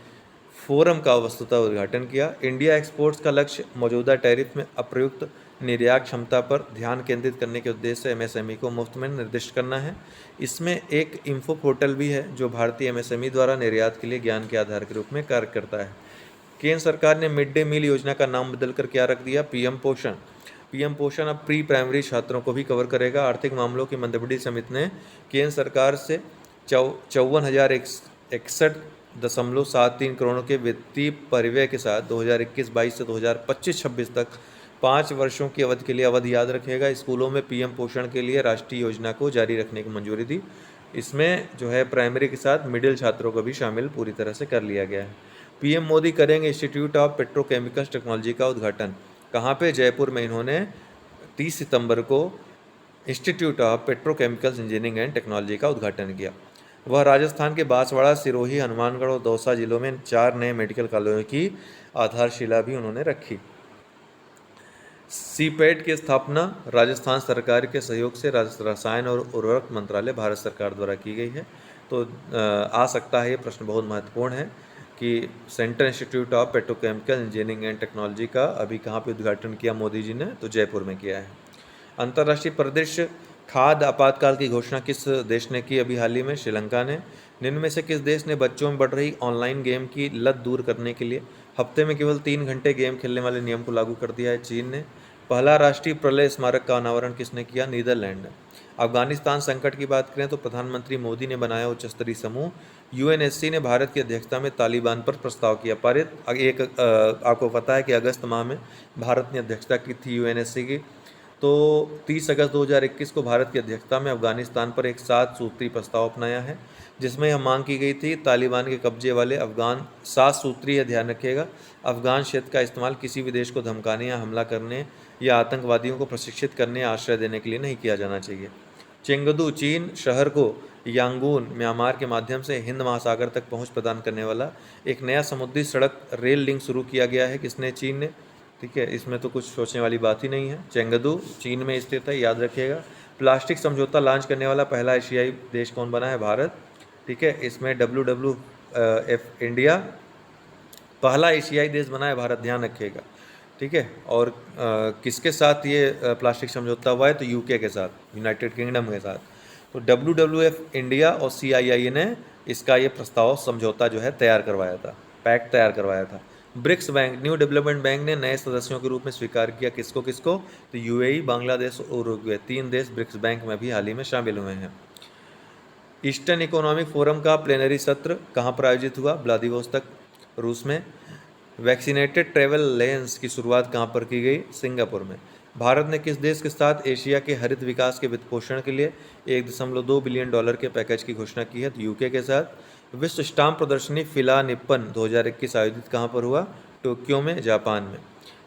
Speaker 1: forum का वस्तुतः उद्घाटन किया। इंडिया एक्सपोर्ट्स का लक्ष्य मौजूदा टैरिफ में अप्रयुक्त निर्यात क्षमता पर ध्यान केंद्रित करने के उद्देश्य से MSME को मुफ्त में निर्दिष्ट करना है। इसमें एक इंफो पोर्टल भी है जो भारतीय MSME द्वारा निर्यात के लिए ज्ञान के आधार के रूप में कार्य करता है। केंद्र सरकार ने मिड डे मील योजना का नाम बदलकर क्या रख दिया? PM पोषण। PM पोषण अब प्री प्राइमरी छात्रों को भी कवर करेगा। आर्थिक मामलों की मंत्रिमंडलीय समिति ने केंद्र सरकार से 54,061.73 करोड़ के वित्तीय परिव्यय के साथ 2021-22 से 2025-26 तक 5 वर्षों की अवधि के लिए अवधि याद रखेगा। स्कूलों में PM पोषण के लिए राष्ट्रीय योजना को जारी रखने की मंजूरी दी। इसमें जो है प्राइमरी के साथ मिडिल छात्रों को भी शामिल पूरी तरह से कर लिया गया है। PM मोदी करेंगे इंस्टीट्यूट ऑफ पेट्रोकेमिकल्स टेक्नोलॉजी का उद्घाटन। कहाँ पे? जयपुर में इन्होंने 30 सितंबर को institute of petrochemicals engineering and technology का उद्घाटन किया। वह राजस्थान के बांसवाड़ा, सिरोही, हनुमानगढ़ और दौसा जिलों में 4 नए मेडिकल कॉलेजों की आधारशिला भी उन्होंने रखी। CPET की स्थापना राजस्थान सरकार के सहयोग से रसायन और उर्वरक मंत्रालय भारत सरकार द्वारा की गई है। तो आ सकता है ये प्रश्न बहुत महत्वपूर्ण है कि central institute of petrochemical engineering and technology का अभी कहाँ पे उद्घाटन किया मोदी जी ने? तो जयपुर में किया है। अंतर्राष्ट्रीय परिदृश्य खाद्य आपातकाल की घोषणा किस देश ने की अभी हाल ही में? श्रीलंका ने। निम्न में से किस देश ने बच्चों में बढ़ रही ऑनलाइन गेम की लत दूर करने के लिए हफ्ते में केवल 3 घंटे गेम खेलने वाले नियम को लागू कर दिया है? चीन ने। पहला राष्ट्रीय प्रलय स्मारक का अनावरण किसने किया? नीदरलैंड ने। अफगानिस्तान संकट की बात करें तो प्रधानमंत्री मोदी ने बनाया उच्च स्तरीय समूह। UNSC ने भारत की अध्यक्षता में तालिबान पर प्रस्ताव किया पारित। आपको पता है कि अगस्त माह में भारत ने अध्यक्षता की थी UNSC की। तो 30 अगस्त 2021 को भारत की अध्यक्षता में अफगानिस्तान पर एक 7 सूत्री प्रस्ताव अपनाया है, जिसमें यह मांग की गई थी तालिबान के कब्जे वाले अफगान 7 सूत्री, ध्यान रखिएगा, अफगान क्षेत्र का इस्तेमाल किसी भी देश को धमकाने या हमला करने या आतंकवादियों को प्रशिक्षित करने या आश्रय देने के लिए नहीं किया जाना चाहिए। चेंगदू चीन शहर को यांगून म्यांमार के माध्यम से हिंद महासागर तक पहुंच प्रदान करने वाला एक नया समुद्री सड़क रेल लिंक शुरू किया गया है। किसने? चीन ने। ठीक है, इसमें तो कुछ सोचने वाली बात ही नहीं है। चेंगदू चीन में स्थित है, याद रखिएगा। प्लास्टिक समझौता लॉन्च करने वाला पहला एशियाई देश कौन बना है? भारत। ठीक है, इसमें WWF इंडिया पहला एशियाई देश बना है भारत, ध्यान रखिएगा। ठीक है, और किसके साथ ये प्लास्टिक समझौता हुआ है? तो UK के साथ, यूनाइटेड किंगडम के साथ। तो WWF इंडिया और CII ने इसका ये प्रस्ताव समझौता जो है तैयार करवाया था, पैक्ट तैयार करवाया था। BRICS bank, new development bank ने नए सदस्यों के रूप में स्वीकार किया किसको किसको? तो UAE, बांग्लादेश और उरुग्वे, 3 देश ब्रिक्स बैंक में भी हाल ही में शामिल हुए हैं। ईस्टर्न इकोनॉमिक फोरम का प्लेनरी सत्र कहाँ पर आयोजित हुआ? व्लादिवोस्तोक, रूस में। वैक्सीनेटेड ट्रैवल लेंस की शुरुआत कहाँ पर की गई? सिंगापुर में। भारत ने किस देश के साथ एशिया के हरित विकास के वित्त पोषण के लिए $1.2 बिलियन के पैकेज की घोषणा की है? तो UK के साथ। विश्व स्टाम्प प्रदर्शनी फिला निप्पन 2021 आयोजित कहाँ पर हुआ? टोक्यो में, जापान में।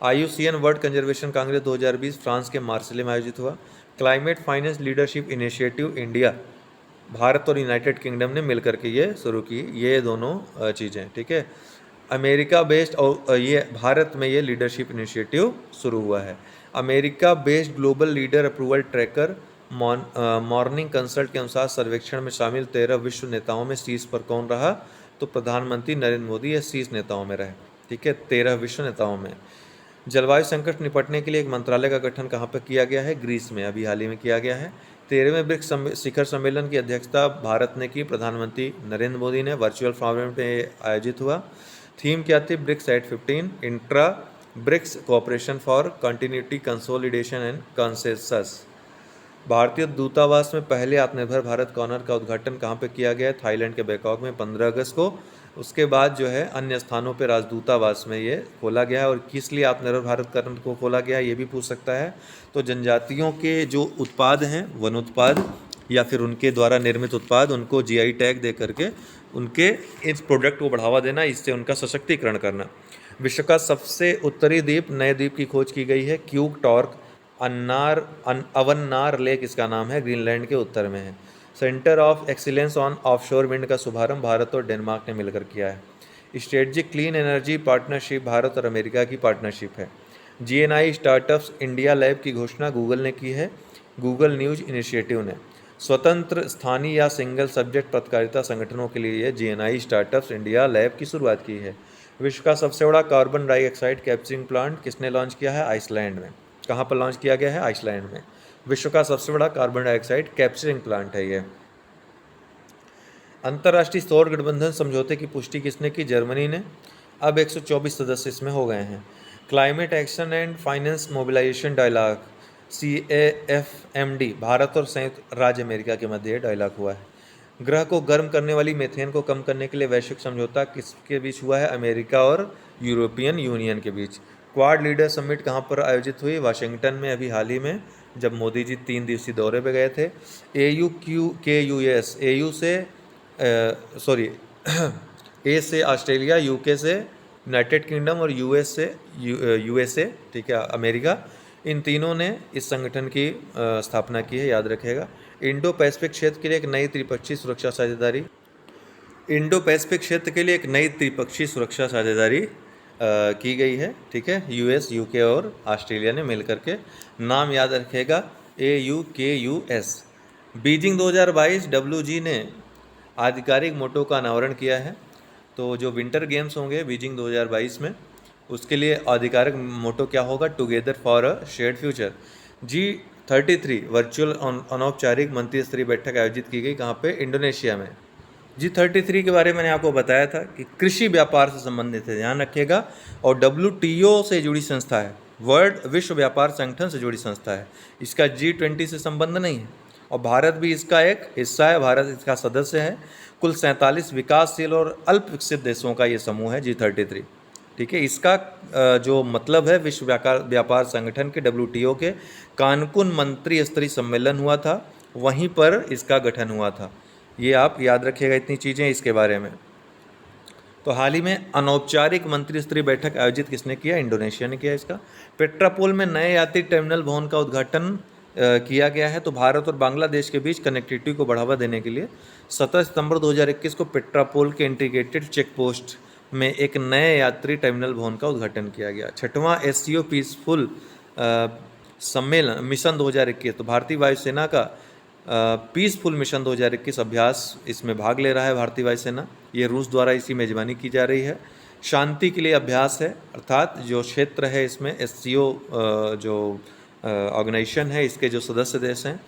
Speaker 1: IUCN world conservation Congress 2020 France के मार्सेले में आयोजित हुआ। Climate finance leadership initiative India, Bharat और यूनाइटेड किंगडम ने मिलकर के ये शुरू की, ये दोनों चीज़ें। ठीक है, अमेरिका बेस्ड और ये भारत में ये लीडरशिप इनिशिएटिव शुरू हुआ है। America based global leader approval tracker morning consult के अनुसार सर्वेक्षण में शामिल 13 विश्व नेताओं में शीर्ष पर कौन रहा? तो प्रधानमंत्री नरेंद्र मोदी ये शीर्ष नेताओं में रहे। ठीक है, 13 विश्व नेताओं में। जलवायु संकट निपटने के लिए एक मंत्रालय का गठन कहाँ पर किया गया है? ग्रीस में, अभी हाल ही में किया गया है। 13वें ब्रिक्स शिखर सम्मेलन की अध्यक्षता भारत ने की, प्रधानमंत्री नरेंद्र मोदी ने। वर्चुअल फॉर्मेट में आयोजित हुआ। थीम क्या थी? BRICS at 15, intra BRICS cooperation for continuity, consolidation and consensus. भारतीय दूतावास में पहले आत्मनिर्भर भारत कॉर्नर का उद्घाटन कहाँ पे किया गया है? थाईलैंड के बैंकॉक में 15 अगस्त को। उसके बाद जो है अन्य स्थानों पे राजदूतावास में ये खोला गया है। और किस लिए आत्मनिर्भर भारत कॉर्नर को खोला गया है ये भी पूछ सकता है। तो जनजातियों के जो उत्पाद हैं, वन उत्पाद या फिर उनके द्वारा निर्मित उत्पाद, उनको GI टैग दे करके उनके इस प्रोडक्ट को बढ़ावा देना, इससे उनका सशक्तिकरण करना। विश्व का सबसे उत्तरी द्वीप, नए द्वीप की खोज की गई है। क्यूक टॉर्क अवन्नार लेक इसका नाम है, ग्रीनलैंड के उत्तर में है। Centre of excellence on offshore wind का शुभारंभ भारत और डेनमार्क ने मिलकर किया है। Strategic clean energy partnership Bharat और अमेरिका की पार्टनरशिप है। GNI स्टार्टअप्स इंडिया लैब की घोषणा गूगल ने की है, गूगल न्यूज इनिशिएटिव ने। स्वतंत्र स्थानीय या सिंगल सब्जेक्ट पत्रकारिता संगठनों के लिए जीएनआई स्टार्टअप्स इंडिया लैब की शुरुआत की है। विश्व का सबसे बड़ा कार्बन डाइऑक्साइड कैप्चरिंग प्लांट किसने लॉन्च किया है? आइसलैंड में। कहाँ पर लॉन्च किया गया है? आइसलैंड में। विश्व का सबसे बड़ा कार्बन डाइऑक्साइड कैप्चरिंग प्लांट है ये। अंतर्राष्ट्रीय सौर गठबंधन समझौते की पुष्टि किसने की? जर्मनी ने। अब 124 सदस्य इसमें हो गए हैं। Climate action and finance mobilisation dialogue CAFMD Bharat और संयुक्त राज्य अमेरिका के मध्य डायलॉग हुआ है। ग्रह को गर्म करने वाली मीथेन को कम करने के लिए वैश्विक समझौता किसके बीच हुआ है? अमेरिका और यूरोपियन यूनियन के बीच। क्वाड लीडर समिट कहाँ पर आयोजित हुई? वाशिंगटन में अभी हाल ही में, जब मोदी जी 3 दिवसीय दौरे पे गए थे। AUKUS AU से सॉरी ए से ऑस्ट्रेलिया, UK से यूनाइटेड किंगडम और US से USA, ठीक है, अमेरिका, इन तीनों ने इस संगठन की स्थापना की है, याद रखिएगा। इंडो पैसिफिक क्षेत्र के लिए एक नई त्रिपक्षीय सुरक्षा साझेदारी इंडो पैसिफिक क्षेत्र के लिए एक नई त्रिपक्षीय सुरक्षा साझेदारी की गई है, ठीक है, US, UK और ऑस्ट्रेलिया ने मिलकर के। नाम याद रखिएगा, AUKUS। बीजिंग 2022 WG ने आधिकारिक मोटो का अनावरण किया है। तो जो विंटर गेम्स होंगे बीजिंग 2022 में, उसके लिए आधिकारिक मोटो क्या होगा? Together for a shared future. G33 virtual अनौपचारिक मंत्री स्तरीय बैठक आयोजित की गई, कहाँ पे? इंडोनेशिया में। G33 के बारे में मैंने आपको बताया था कि कृषि व्यापार से संबंधित है, ध्यान रखिएगा, और WTO से जुड़ी संस्था है, वर्ल्ड विश्व व्यापार संगठन से जुड़ी संस्था है। इसका G20 से संबंध नहीं है, और भारत भी इसका एक हिस्सा है, भारत इसका सदस्य है। कुल 47 विकासशील और अल्प विकसित देशों का ये समूह है G33, ठीक है। इसका जो मतलब है, विश्व व्यापार संगठन के WTO के कानकुन मंत्री स्तरीय सम्मेलन हुआ था, वहीं पर इसका गठन हुआ था। ये आप याद रखिएगा इतनी चीज़ें इसके बारे में। तो हाल ही में अनौपचारिक मंत्री स्तरीय बैठक आयोजित किसने किया? इंडोनेशिया ने किया इसका। पेट्रापोल में नए यात्री टर्मिनल भवन का उद्घाटन किया गया है। तो भारत और बांग्लादेश के बीच कनेक्टिविटी को बढ़ावा देने के लिए 17 सितंबर 2021 को पेट्रापोल के इंटीग्रेटेड चेक पोस्ट में एक नए यात्री टर्मिनल भवन का उद्घाटन किया गया। 6वां SCO पीसफुल सम्मेलन मिशन 2021, तो भारतीय वायुसेना का पीसफुल मिशन 2021 अभ्यास, इसमें भाग ले रहा है भारतीय वायुसेना। ये रूस द्वारा इसी मेजबानी की जा रही है। शांति के लिए अभ्यास है, अर्थात जो क्षेत्र है इसमें SCO जो ऑर्गेनाइजेशन है, इसके जो सदस्य देश हैं,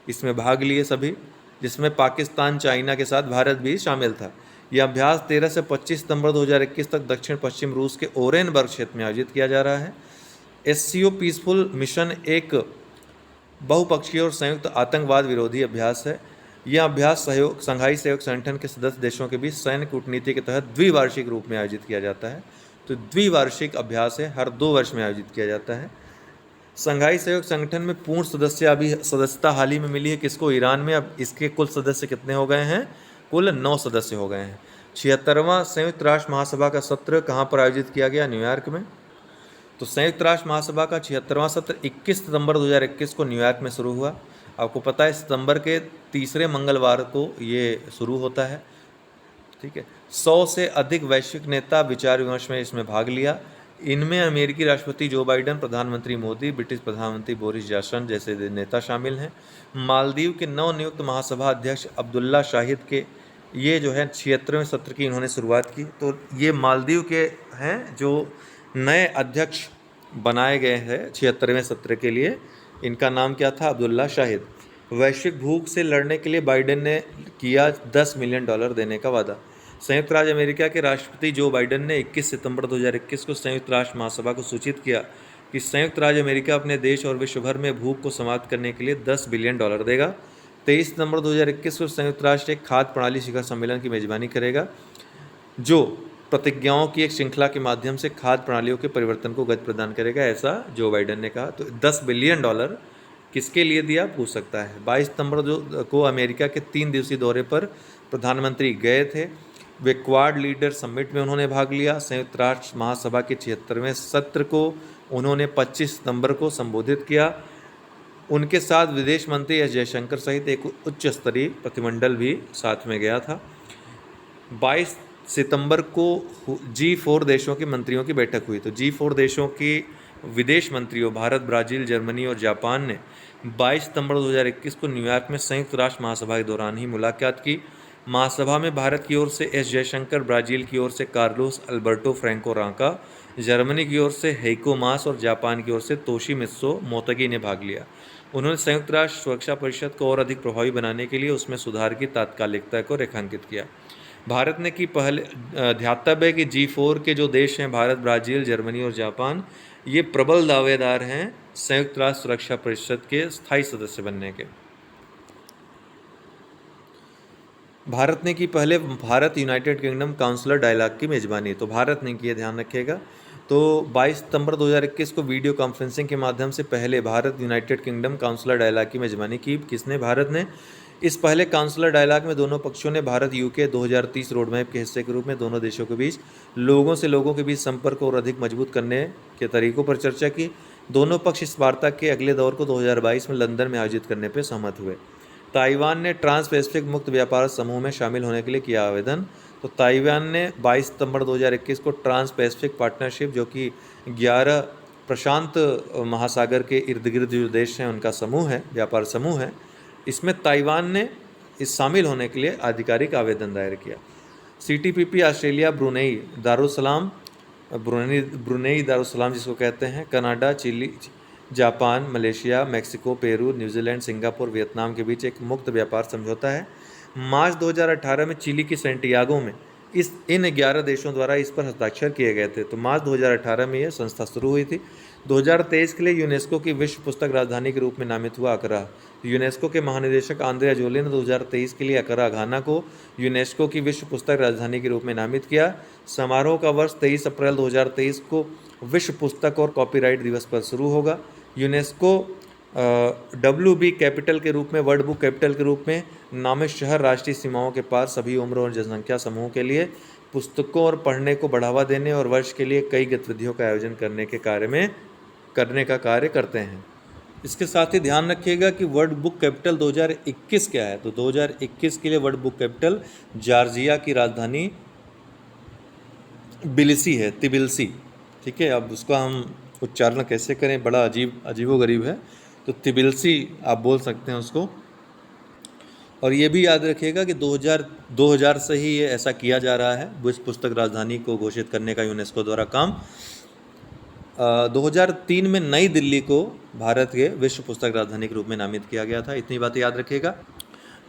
Speaker 1: इसमें भाग लिए सभी, जिसमें पाकिस्तान, चाइना के साथ भारत भी शामिल था। यह अभ्यास 13 से 25 सितंबर 2021 तक दक्षिण पश्चिम रूस के ओरेनबर्ग क्षेत्र में आयोजित किया जा रहा है। SCO पीसफुल मिशन एक बहुपक्षीय और संयुक्त आतंकवाद विरोधी अभ्यास है। यह अभ्यास संघाई सहयोग संगठन के सदस्य देशों के बीच सैन्य कूटनीति के तहत द्विवार्षिक रूप में आयोजित किया जाता है। तो द्विवार्षिक अभ्यास है, हर 2 वर्ष में आयोजित किया जाता है। संघाई सहयोग संगठन में पूर्ण सदस्यता हाल ही में मिली है किसको? ईरान में। अब इसके कुल सदस्य कितने हो गए हैं? कुल 9 सदस्य हो गए हैं। 76वां संयुक्त राष्ट्र महासभा का सत्र कहाँ पर आयोजित किया गया? न्यूयॉर्क में। तो संयुक्त राष्ट्र महासभा का 76वां सत्र 21 सितंबर 2021 को न्यूयॉर्क में शुरू हुआ। आपको पता है सितंबर के तीसरे मंगलवार को ये शुरू होता है, ठीक है। 100 से अधिक वैश्विक नेता विचार विमर्श में इसमें भाग लिया। इनमें अमेरिकी राष्ट्रपति जो बाइडेन, प्रधानमंत्री मोदी, ब्रिटिश प्रधानमंत्री बोरिस जॉनसन जैसे नेता शामिल हैं। मालदीव के नवनियुक्त महासभा अध्यक्ष अब्दुल्ला शाहिद के ये जो है 76वें सत्र की इन्होंने शुरुआत की। तो ये मालदीव के हैं जो नए अध्यक्ष बनाए गए हैं 76वें सत्र के लिए। इनका नाम क्या था? अब्दुल्ला शाहिद। वैश्विक भूख से लड़ने के लिए बाइडेन ने किया $10 मिलियन देने का वादा। संयुक्त राज्य अमेरिका के राष्ट्रपति जो बाइडेन ने 21 सितंबर 2021 को संयुक्त राष्ट्र महासभा को सूचित किया कि संयुक्त राज्य अमेरिका अपने देश और विश्व भर में भूख को समाप्त करने के लिए $10 बिलियन देगा। 23 सितंबर 2021 को संयुक्त राष्ट्र एक खाद्य प्रणाली शिखर सम्मेलन की मेजबानी करेगा, जो प्रतिज्ञाओं की एक श्रृंखला के माध्यम से खाद्य प्रणालियों के परिवर्तन को गति प्रदान करेगा, ऐसा जो बाइडेन ने कहा। तो $10 बिलियन किसके लिए दिया? पूछ सकता है। 22 सितंबर को अमेरिका के 3 दिवसीय दौरे पर प्रधानमंत्री गए थे। वे क्वाड लीडर समिट में उन्होंने भाग लिया। संयुक्त राष्ट्र महासभा के 76वें सत्र को उन्होंने 25 सितंबर को संबोधित किया। उनके साथ विदेश मंत्री एस जयशंकर सहित एक उच्च स्तरीय प्रतिमंडल भी साथ में गया था। 22 सितंबर को G4 देशों के मंत्रियों की बैठक हुई। तो G4 देशों की विदेश मंत्रियों भारत, ब्राज़ील, जर्मनी और जापान ने 22 सितंबर 2021 को न्यूयॉर्क में संयुक्त राष्ट्र महासभा के दौरान ही मुलाकात की। महासभा में भारत की ओर से एस जयशंकर, ब्राज़ील की ओर से Carlos Alberto Franco Ranka, Germany की ओर से हेइको मास और जापान की ओर से तोशिमित्सु मोटेगी ने भाग लिया। उन्होंने संयुक्त राष्ट्र सुरक्षा परिषद को और अधिक प्रभावी बनाने के लिए उसमें सुधार की तात्कालिकता को रेखांकित किया। भारत ने की पहले ध्यातव्य है कि G4 के जो देश हैं भारत, ब्राज़ील, जर्मनी और जापान, ये प्रबल दावेदार हैं संयुक्त राष्ट्र सुरक्षा परिषद के स्थायी सदस्य बनने के। भारत ने की पहले Bharat United Kingdom consular dialogue की मेज़बानी, तो भारत ने की, ध्यान रखिएगा। तो 22 सितंबर 2021 को वीडियो कॉन्फ्रेंसिंग के माध्यम से पहले Bharat United Kingdom consular dialogue की मेज़बानी की। किसने? भारत ने। इस पहले काउंसलर डायलॉग में दोनों पक्षों ने भारत यूके 2030 रोड मैप के हिस्से के रूप में दोनों देशों के बीच लोगों से लोगों के बीच संपर्क और अधिक मजबूत करने के तरीकों पर चर्चा की। दोनों पक्ष इस वार्ता के अगले दौर को 2022 में लंदन में आयोजित करने पर सहमत हुए। ताइवान ने ट्रांस पैसिफिक मुक्त व्यापार समूह में शामिल होने के लिए किया आवेदन। तो ताइवान ने 22 सितंबर 2021 को ट्रांस पैसिफिक पार्टनरशिप, जो कि 11 प्रशांत महासागर के इर्द गिर्द जो देश हैं उनका समूह है, व्यापार समूह है, इसमें ताइवान ने इस शामिल होने के लिए आधिकारिक आवेदन दायर किया। CTPP Australia, Brunei Darussalam, Brunei Darussalam जिसको कहते हैं, Canada, Chile, Japan, Malaysia, Mexico, Peru, New Zealand, Singapore, Vietnam के बीच एक मुक्त व्यापार समझौता है। मार्च 2018 में चिली की सैंटियागो में इन 11 देशों द्वारा इस पर हस्ताक्षर किए गए थे। तो मार्च 2018 में यह संस्था शुरू हुई थी। 2023 के लिए यूनेस्को की विश्व पुस्तक राजधानी के रूप में नामित हुआ अकरा। यूनेस्को के महानिदेशक आंद्रे अजोले ने 2023 के लिए अकरा घाना को यूनेस्को की विश्व पुस्तक राजधानी के रूप में नामित किया। समारोह का वर्ष 23 अप्रैल 2023 को विश्व पुस्तक और कॉपीराइट दिवस पर शुरू होगा। यूनेस्को WB कैपिटल के रूप में, वर्ल्ड बुक कैपिटल के रूप में नामित शहर राष्ट्रीय सीमाओं के पार सभी उम्र और जनसंख्या समूह के लिए पुस्तकों और पढ़ने को बढ़ावा देने और वर्ष के लिए कई गतिविधियों का आयोजन करने का कार्य करते हैं। इसके साथ ही ध्यान रखिएगा कि वर्ल्ड बुक कैपिटल 2021 क्या है। तो 2021 के लिए वर्ल्ड बुक कैपिटल जॉर्जिया की राजधानी बिलिसी है, तिबिलिसी। ठीक है, अब उसका हम उच्चारण कैसे करें, बड़ा अजीबोगरीब है, तो तिबिलिसी आप बोल सकते हैं उसको। और ये भी याद रखिएगा कि 2000 से ही ये ऐसा किया जा रहा है, विश्व पुस्तक राजधानी को घोषित करने का यूनेस्को द्वारा काम। 2003 में नई दिल्ली को भारत के विश्व पुस्तक राजधानी के रूप में नामित किया गया था। इतनी बातें याद रखिएगा।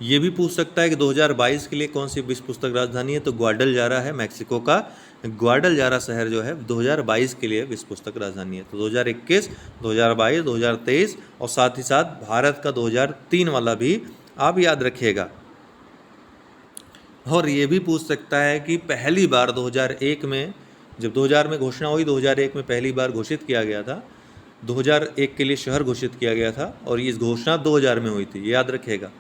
Speaker 1: ये भी पूछ सकता है कि 2022 के लिए कौन सी विश्व पुस्तक राजधानी है, तो ग्वाडलजारा है, मैक्सिको का ग्वाडलजारा शहर जो है 2022 के लिए विश्व पुस्तक राजधानी है। तो 2021, 2022, 2023 और साथ ही साथ भारत का 2003 वाला भी आप याद रखिएगा। और ये भी पूछ सकता है कि पहली बार 2001 में, जब 2000 में घोषणा हुई, 2001 में पहली बार घोषित किया गया था, 2001 के लिए शहर घोषित किया गया था और ये घोषणा 2000 में हुई थी, ये याद रखिएगा,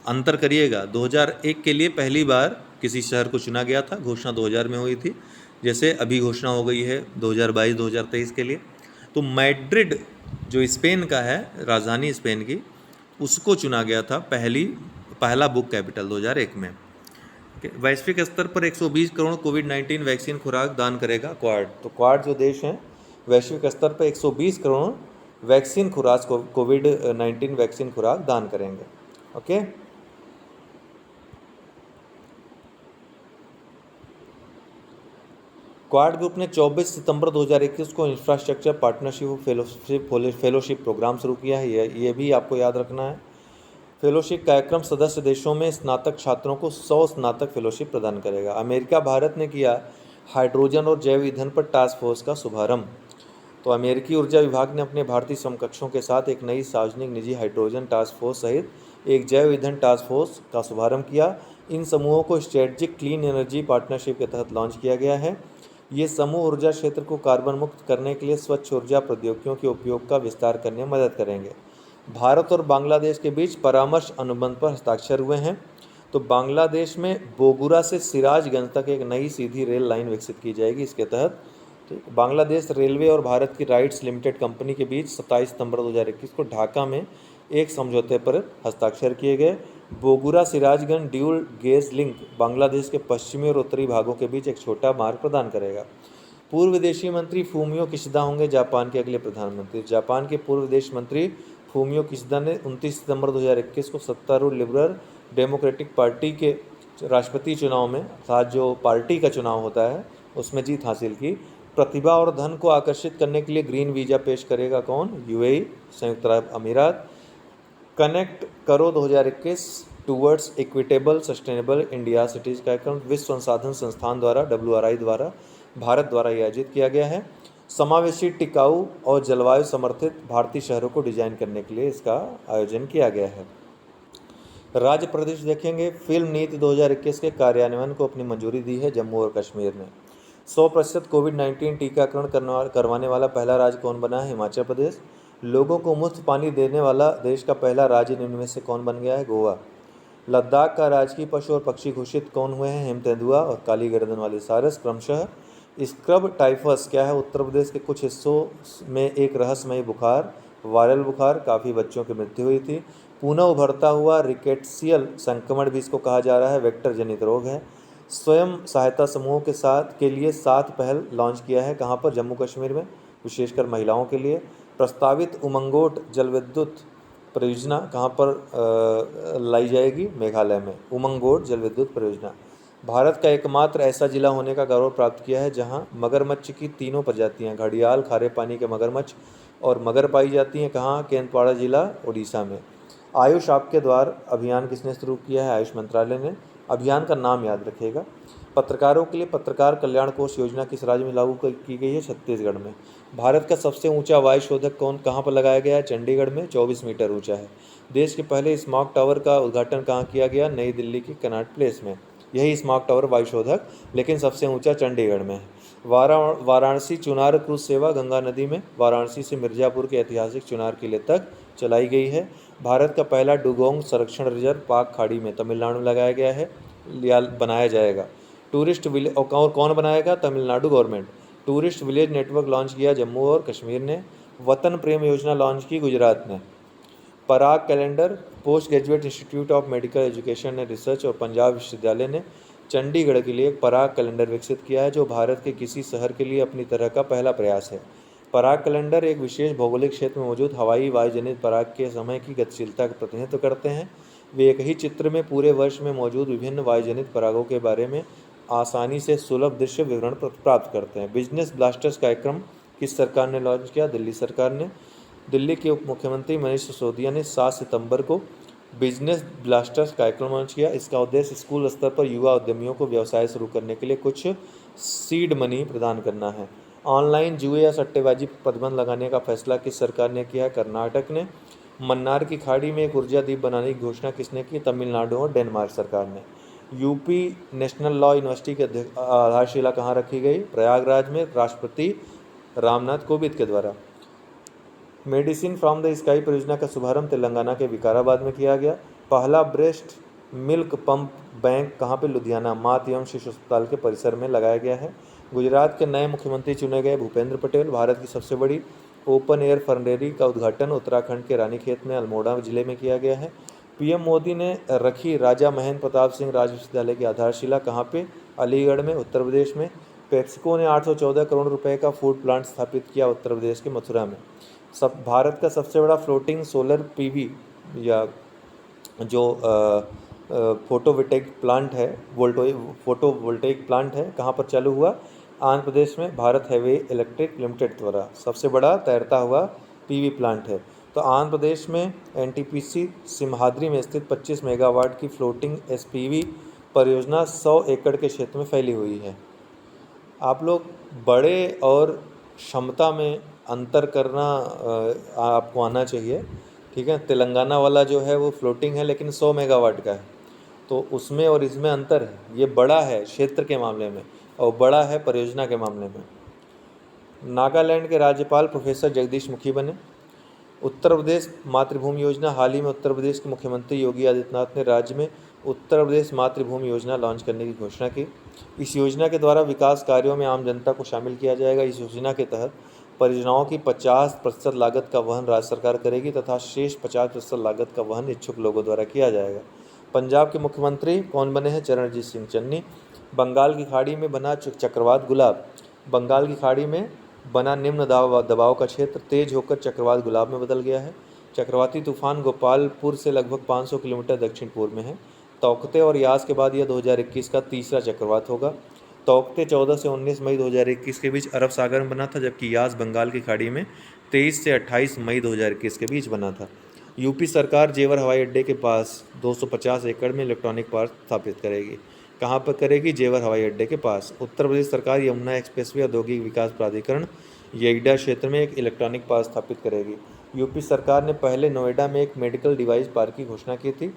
Speaker 1: अंतर करिएगा। 2001 के लिए पहली बार किसी शहर को चुना गया था, घोषणा 2000 में हुई थी, जैसे अभी घोषणा हो गई है 2022, 2023 के लिए। तो मैड्रिड जो स्पेन का है, राजधानी स्पेन की, उसको चुना गया था पहला बुक कैपिटल 2001 में। वैश्विक स्तर पर 120 करोड़ कोविड-19 वैक्सीन खुराक दान करेगा क्वाड। तो क्वाड जो देश हैं वैश्विक स्तर पर 120 करोड़ वैक्सीन खुराक कोविड-19 वैक्सीन खुराक दान करेंगे। ओके, क्वाड ग्रुप ने 24 सितंबर 2021 को इंफ्रास्ट्रक्चर पार्टनरशिप फेलोशिप प्रोग्राम शुरू किया है। ये भी आपको याद रखना है। फेलोशिप कार्यक्रम सदस्य देशों में स्नातक छात्रों को 100 स्नातक फेलोशिप प्रदान करेगा। अमेरिका भारत ने किया हाइड्रोजन और जैव ईंधन पर टास्क फोर्स का शुभारंभ। तो अमेरिकी ऊर्जा विभाग ने अपने भारतीय समकक्षों के साथ एक नई सार्वजनिक निजी हाइड्रोजन टास्क फोर्स सहित एक जैव ईंधन टास्क फोर्स का शुभारंभ किया। इन समूहों को स्ट्रेटेजिक क्लीन एनर्जी पार्टनरशिप के तहत लॉन्च किया गया है। ये समूह ऊर्जा क्षेत्र को कार्बन मुक्त करने के लिए स्वच्छ ऊर्जा प्रौद्योगिकियों के उपयोग का विस्तार करने में मदद करेंगे। भारत और बांग्लादेश के बीच परामर्श अनुबंध पर हस्ताक्षर हुए हैं। तो बांग्लादेश में बोगुरा से सिराजगंज तक एक नई सीधी रेल लाइन विकसित की जाएगी। इसके तहत तो बांग्लादेश रेलवे और भारत की राइट्स लिमिटेड कंपनी के बीच 27 सितंबर 2021 को ढाका में एक समझौते पर हस्ताक्षर किए गए। Bogura Sirajganj dual gauge link Bangladesh के पश्चिमी और उत्तरी भागों के बीच एक छोटा मार्ग प्रदान करेगा। पूर्व विदेशी मंत्री फूमियो किशिदा होंगे जापान के अगले प्रधानमंत्री। जापान के पूर्व विदेश मंत्री फूमियो किशिदा ने 29 सितंबर 2021 को सत्तारूढ़ लिबरल डेमोक्रेटिक पार्टी के राष्ट्रपति चुनाव में, अर्थात जो पार्टी का चुनाव होता है उसमें जीत हासिल की। प्रतिभा और धन को आकर्षित करने के लिए ग्रीन वीजा पेश करेगा कौन? यूएई, संयुक्त अरब अमीरात। कनेक्ट करो 2021 towards equitable sustainable India cities कार्यक्रम विश्व संसाधन संस्थान द्वारा WRI द्वारा भारत द्वारा आयोजित किया गया है। समावेशी, टिकाऊ और जलवायु समर्थित भारतीय शहरों को डिजाइन करने के लिए इसका आयोजन किया गया है। राज्य प्रदेश देखेंगे। फिल्म नीति 2021 के कार्यान्वयन को अपनी मंजूरी दी है जम्मू और कश्मीर ने। 100% कोविड-19 टीकाकरण करवाने वाला पहला राज्य कौन बना है? हिमाचल प्रदेश। लोगों को मुफ्त पानी देने वाला देश का पहला राज्य निम्न में से कौन बन गया है? गोवा। लद्दाख का राजकीय पशु और पक्षी घोषित कौन हुए हैं? हिम तेंदुआ और काली गर्दन वाली सारस क्रमशः। स्क्रब टाइफस क्या है? उत्तर प्रदेश के कुछ हिस्सों में एक रहस्यमयी बुखार, वायरल बुखार, काफ़ी बच्चों की मृत्यु हुई थी। पुनः उभरता हुआ रिकेट्सियल संक्रमण भी इसको कहा जा रहा है, वेक्टर जनित रोग है। स्वयं सहायता समूहों के लिए 7 पहल लॉन्च किया है, कहाँ पर? जम्मू कश्मीर में, विशेषकर महिलाओं के लिए। प्रस्तावित उमंगोट जलविद्युत परियोजना कहाँ पर लाई जाएगी? मेघालय में, उमंगोट जलविद्युत परियोजना। भारत का एकमात्र ऐसा जिला होने का गौरव प्राप्त किया है जहां मगरमच्छ की तीनों प्रजातियां, घड़ियाल, खारे पानी के मगरमच्छ और मगर पाई जाती हैं। कहाँ? केंद्रपाड़ा जिला, उड़ीसा में। आयुष आपके द्वार अभियान किसने शुरू किया है? आयुष मंत्रालय ने। अभियान का नाम याद रखिएगा। पत्रकारों के लिए पत्रकार कल्याण कोष योजना किस राज्य में लागू की गई है? छत्तीसगढ़ में। भारत का सबसे ऊंचा वायु शोधक कहाँ पर लगाया गया है? चंडीगढ़ में, 24 मीटर ऊंचा है। देश के पहले स्मार्ट टावर का उद्घाटन कहाँ किया गया? नई दिल्ली के कनॉट प्लेस में। यही स्मार्ट टावर वायु शोधक, लेकिन सबसे ऊंचा चंडीगढ़ में है। वाराणसी चुनार क्रूज सेवा गंगा नदी में वाराणसी से मिर्जापुर के ऐतिहासिक चुनार किले तक चलाई गई है। भारत का पहला डुगोंग संरक्षण रिजर्व पाक खाड़ी में तमिलनाडु में लगाया गया है या बनाया जाएगा। टूरिस्ट विलेज, और कौन बनाएगा? Tamil Nadu government. Tourist village network launch किया जम्मू और कश्मीर ने। वतन प्रेम योजना लॉन्च की गुजरात ने। Parag calendar post graduate institute of medical education and research और पंजाब विश्वविद्यालय ने चंडीगढ़ के लिए एक पराग कैलेंडर विकसित किया है, जो भारत के किसी शहर के लिए अपनी तरह का पहला प्रयास है। पराग कैलेंडर एक विशेष भौगोलिक क्षेत्र में मौजूद हवाई वायुजनित पराग के समय की गतिशीलता का प्रतिनिधित्व करते हैं। वे एक ही चित्र में पूरे वर्ष में मौजूद विभिन्न वायुजनित परागों के बारे में आसानी से सुलभ दृश्य विवरण प्राप्त करते हैं। बिजनेस ब्लास्टर्स कार्यक्रम किस सरकार ने लॉन्च किया? दिल्ली सरकार ने। दिल्ली के उप मुख्यमंत्री मनीष सिसोदिया ने 7 सितंबर को बिजनेस ब्लास्टर्स कार्यक्रम लॉन्च किया। इसका उद्देश्य स्कूल स्तर पर युवा उद्यमियों को व्यवसाय शुरू करने के लिए कुछ सीड मनी प्रदान करना है। ऑनलाइन जुए या सट्टेबाजी पर प्रतिबंध लगाने का फैसला किस सरकार ने किया है? कर्नाटक ने। मन्नार की खाड़ी में एक ऊर्जा द्वीप बनाने की घोषणा किसने की? तमिलनाडु और डेनमार्क सरकार ने। यूपी नेशनल लॉ यूनिवर्सिटी की आधारशिला कहाँ रखी गई? प्रयागराज में, राष्ट्रपति रामनाथ कोविंद के द्वारा। मेडिसिन फ्रॉम द स्काई परियोजना का शुभारंभ तेलंगाना के विकाराबाद में किया गया। पहला ब्रेस्ट मिल्क पंप बैंक कहाँ पे? लुधियाना, मातृ एवं शिशु अस्पताल के परिसर में लगाया गया है। गुजरात के नए मुख्यमंत्री चुने गए भूपेंद्र पटेल। भारत की सबसे बड़ी ओपन एयर फर्नेरी का उद्घाटन उत्तराखंड के रानीखेत में अल्मोड़ा जिले में किया गया है। पीएम मोदी ने रखी राजा महेंद्र प्रताप सिंह राज्य विश्वविद्यालय की आधारशिला कहाँ पे? अलीगढ़ में, उत्तर प्रदेश में। पेप्सिको ने 814 करोड़ रुपए का फूड प्लांट स्थापित किया उत्तर प्रदेश के मथुरा में। भारत का सबसे बड़ा फ्लोटिंग सोलर पीवी या जो फोटोवोल्टेइक प्लांट है, फोटोवोल्टेइक प्लांट है, कहाँ पर चालू हुआ? आंध्र प्रदेश में, भारत हैवी इलेक्ट्रिक लिमिटेड द्वारा। सबसे बड़ा तैरता हुआ पीवी प्लांट है। तो आंध्र प्रदेश में एनटीपीसी सिमहाद्री में स्थित 25 मेगावाट की फ्लोटिंग एसपीवी परियोजना 100 एकड़ के क्षेत्र में फैली हुई है। आप लोग बड़े और क्षमता में अंतर करना आपको आना चाहिए, ठीक है। तेलंगाना वाला जो है वो फ्लोटिंग है लेकिन 100 मेगावाट का है, तो उसमें और इसमें अंतर है। ये बड़ा है क्षेत्र के मामले में और बड़ा है परियोजना के मामले में। नागालैंड के राज्यपाल प्रोफेसर जगदीश मुखी बने। उत्तर प्रदेश मातृभूमि योजना, हाल ही में उत्तर प्रदेश के मुख्यमंत्री योगी आदित्यनाथ ने राज्य में उत्तर प्रदेश मातृभूमि योजना लॉन्च करने की घोषणा की। इस योजना के द्वारा विकास कार्यों में आम जनता को शामिल किया जाएगा। इस योजना के तहत परियोजनाओं की 50% लागत का वहन राज्य सरकार करेगी तथा शेष 50% लागत का वहन इच्छुक लोगों द्वारा किया जाएगा। पंजाब के मुख्यमंत्री कौन बने हैं? चरणजीत सिंह चन्नी। बंगाल की खाड़ी में बना चक्रवात गुलाब बंगाल की खाड़ी में बना निम्न दबाव का क्षेत्र तेज होकर चक्रवात गुलाब में बदल गया है। चक्रवाती तूफान गोपालपुर से लगभग 500 किलोमीटर दक्षिण पूर्व में है। तौकते और यास के बाद यह 2021 का तीसरा चक्रवात होगा। तौकते 14 से 19 मई 2021 के बीच अरब सागर में बना था, जबकि यास बंगाल की खाड़ी में 23 से 28 मई 2021 के बीच बना था। यूपी सरकार जेवर हवाई अड्डे के पास 250 एकड़ में इलेक्ट्रॉनिक पार्क स्थापित करेगी। कहाँ पर करेगी? जेवर हवाई अड्डे के पास। उत्तर प्रदेश सरकार यमुना एक्सप्रेसवे औद्योगिक विकास प्राधिकरण येईडा क्षेत्र में एक इलेक्ट्रॉनिक पार्क स्थापित करेगी। यूपी सरकार ने पहले नोएडा में एक मेडिकल डिवाइस पार्क की घोषणा की थी।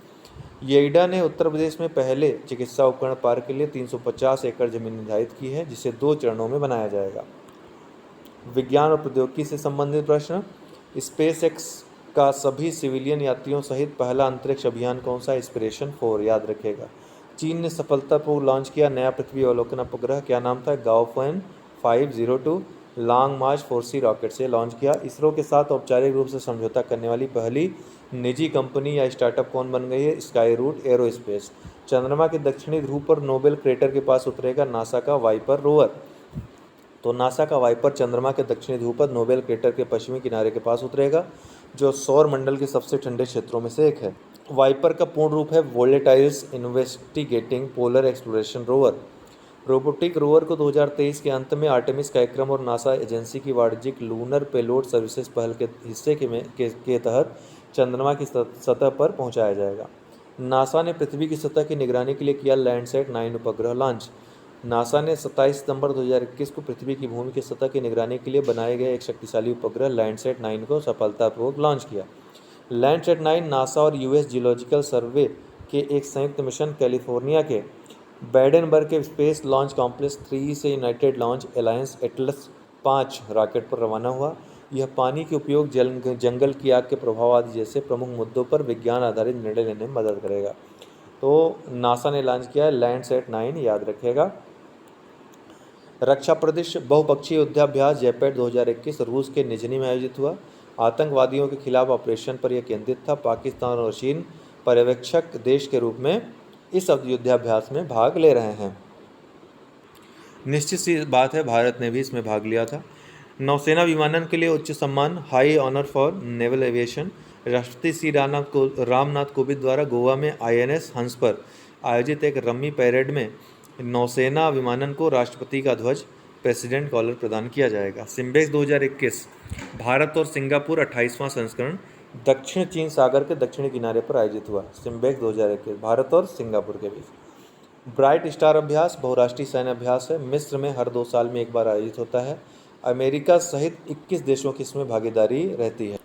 Speaker 1: येईडा ने उत्तर प्रदेश में पहले चिकित्सा उपकरण पार्क के लिए 350 एकड़ जमीन निर्धारित की है, जिसे 2 चरणों में बनाया जाएगा। विज्ञान और प्रौद्योगिकी से संबंधित प्रश्न। स्पेस एक्स का सभी सिविलियन यात्रियों सहित पहला अंतरिक्ष अभियान कौन सा? इंस्पिरेशन-4 याद रखेगा। चीन ने सफलतापूर्वक लॉन्च किया नया पृथ्वी अवलोकन उपग्रह, क्या नाम था? गाओफेन 502 लॉन्ग मार्च 4C रॉकेट से लॉन्च किया। इसरो के साथ औपचारिक रूप से समझौता करने वाली पहली निजी कंपनी या स्टार्टअप कौन बन गई है? Skyroot Aerospace. चंद्रमा के दक्षिणी ध्रुव पर नोबेल क्रेटर के पास उतरेगा नासा का वाइपर रोवर। तो नासा का वाइपर चंद्रमा के दक्षिणी ध्रुव पर नोबेल क्रेटर के पश्चिमी किनारे के पास उतरेगा, जो सौर मंडल के सबसे ठंडे क्षेत्रों में से एक है। वाइपर का पूर्ण रूप है volatiles investigating polar exploration rover. Robotic rover को 2023 के अंत में आर्टेमिस कार्यक्रम और नासा एजेंसी की वाणिज्यिक लूनर पेलोड सर्विसेज पहल के हिस्से के तहत चंद्रमा की सतह पर पहुंचाया जाएगा। नासा ने पृथ्वी की सतह की निगरानी के लिए किया लैंडसैट 9 उपग्रह लॉन्च। नासा ने 27 सितंबर 2021 को पृथ्वी की भूमि की सतह की निगरानी के लिए बनाए गए एक शक्तिशाली उपग्रह लैंडसैट 9 को सफलतापूर्वक लॉन्च किया। लैंडसैट 9 नासा और यूएस जियोलॉजिकल सर्वे के एक संयुक्त मिशन कैलिफोर्निया के बैडेनबर्ग के स्पेस लॉन्च कॉम्प्लेक्स 3 से United Launch Alliance Atlas 5 rocket पर रवाना हुआ। यह पानी के उपयोग, जंगल की आग के प्रभाव आदि जैसे प्रमुख मुद्दों पर विज्ञान आधारित निर्णय लेने में मदद करेगा। तो नासा ने लॉन्च किया है लैंडसैट 9, याद रखेगा। रक्षा प्रदेश बहुपक्षीय युद्धाभ्यास जैपेड 2021 रूस के निजनी में आयोजित हुआ। आतंकवादियों के खिलाफ ऑपरेशन पर यह केंद्रित था। पाकिस्तान और चीन पर्यवेक्षक देश के रूप में इस युद्धाभ्यास में भाग ले रहे हैं। निश्चित सी बात है, भारत ने भी इसमें भाग लिया था। नौसेना विमानन के लिए उच्च सम्मान high honour for naval aviation राष्ट्रपति श्री रामनाथ कोविंद द्वारा गोवा में INS हंस पर आयोजित एक रम्मी पैरेड में नौसेना विमानन को राष्ट्रपति का ध्वज प्रेसिडेंट कॉलर प्रदान किया जाएगा। सिम्बेक्स 2021 भारत और सिंगापुर 28वां संस्करण दक्षिण चीन सागर के दक्षिणी किनारे पर आयोजित हुआ। सिम्बेक्स 2021 भारत और सिंगापुर के बीच। ब्राइट स्टार अभ्यास बहुराष्ट्रीय सैन्य अभ्यास है। मिस्र में हर 2 साल में एक बार आयोजित होता है। अमेरिका सहित 21 देशों की इसमें भागीदारी रहती है।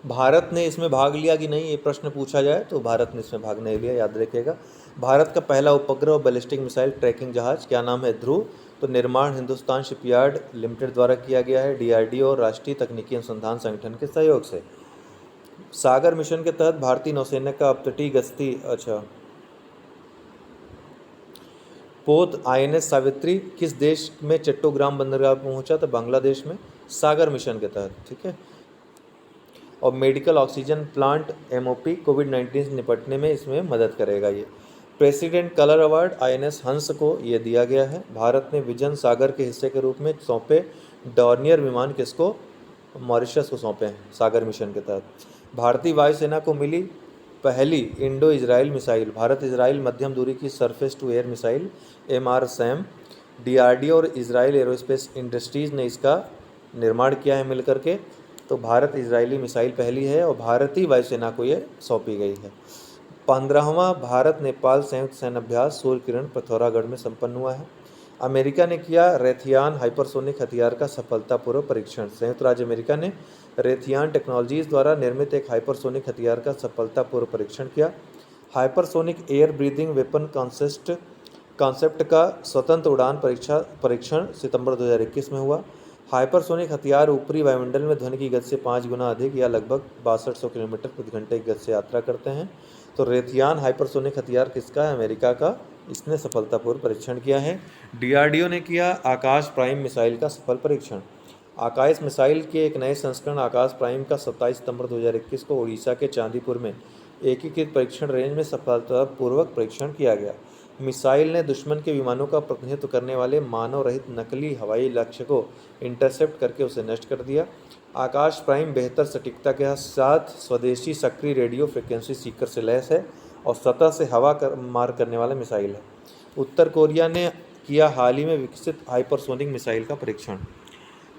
Speaker 1: भारत ने इसमें भाग लिया कि नहीं, ये प्रश्न पूछा जाए तो भारत ने इसमें भाग नहीं लिया, याद रखिएगा। भारत का पहला उपग्रह और बैलिस्टिक मिसाइल ट्रैकिंग जहाज, क्या नाम है? ध्रुव। तो निर्माण हिंदुस्तान शिपयार्ड लिमिटेड द्वारा किया गया है, DRDO और राष्ट्रीय तकनीकी अनुसंधान संगठन के सहयोग से। सागर मिशन के तहत भारतीय नौसेना का अपतटीय गश्ती पोत INS सावित्री किस देश में चट्टोग्राम बंदरगाह पहुंचा? तो बांग्लादेश में, सागर मिशन के तहत, ठीक है। और मेडिकल ऑक्सीजन प्लांट MOP कोविड-19 से निपटने में इसमें मदद करेगा। ये प्रेसिडेंट कलर अवार्ड INS हंस को ये दिया गया है। भारत ने विजन सागर के हिस्से के रूप में सौंपे डॉर्नियर विमान किसको? मॉरिशस को सौंपे हैं सागर मिशन के तहत। भारतीय वायुसेना को मिली पहली Indo Israel missile. Bharat Israel मध्यम दूरी की surface to air missile MRSAM DRDO और इजराइल एरोस्पेस इंडस्ट्रीज़ ने इसका निर्माण किया है मिलकर के। तो भारत इजरायली मिसाइल पहली है और भारतीय वायुसेना को ये सौंपी गई है। 15वां भारत नेपाल संयुक्त सैन्य अभ्यास सूर्य किरण पिथौरागढ़ में संपन्न हुआ है। अमेरिका ने किया रेथियान हाइपरसोनिक हथियार का सफलतापूर्वक परीक्षण। संयुक्त राज्य अमेरिका ने रेथियान टेक्नोलॉजीज द्वारा निर्मित एक हाइपरसोनिक हथियार का सफलतापूर्वक परीक्षण किया। Hypersonic air breathing weapon concept का स्वतंत्र उड़ान परीक्षण सितंबर 2021 में हुआ। हाइपरसोनिक हथियार ऊपरी वायुमंडल में ध्वनि की गति से 5 गुना अधिक या लगभग 6200 किलोमीटर प्रति घंटे की गति से यात्रा करते हैं। तो रेथियान हाइपरसोनिक हथियार किसका है? अमेरिका का। इसने सफलतापूर्वक परीक्षण किया है। DRDO ने किया आकाश प्राइम मिसाइल का सफल परीक्षण। आकाश मिसाइल के एक नए संस्करण आकाश प्राइम का 27 सितंबर 2021 को उड़ीसा के चांदीपुर में एकीकृत परीक्षण रेंज में सफलतापूर्वक परीक्षण किया गया। मिसाइल ने दुश्मन के विमानों का प्रतिनिधित्व करने वाले मानव रहित नकली हवाई लक्ष्य को इंटरसेप्ट करके उसे नष्ट कर दिया। आकाश प्राइम बेहतर सटीकता के साथ स्वदेशी सक्रिय रेडियो फ्रिक्वेंसी सीकर से लैस है और सतह से मार करने वाला मिसाइल है। उत्तर कोरिया ने किया हाल ही में विकसित हाइपरसोनिक मिसाइल का परीक्षण।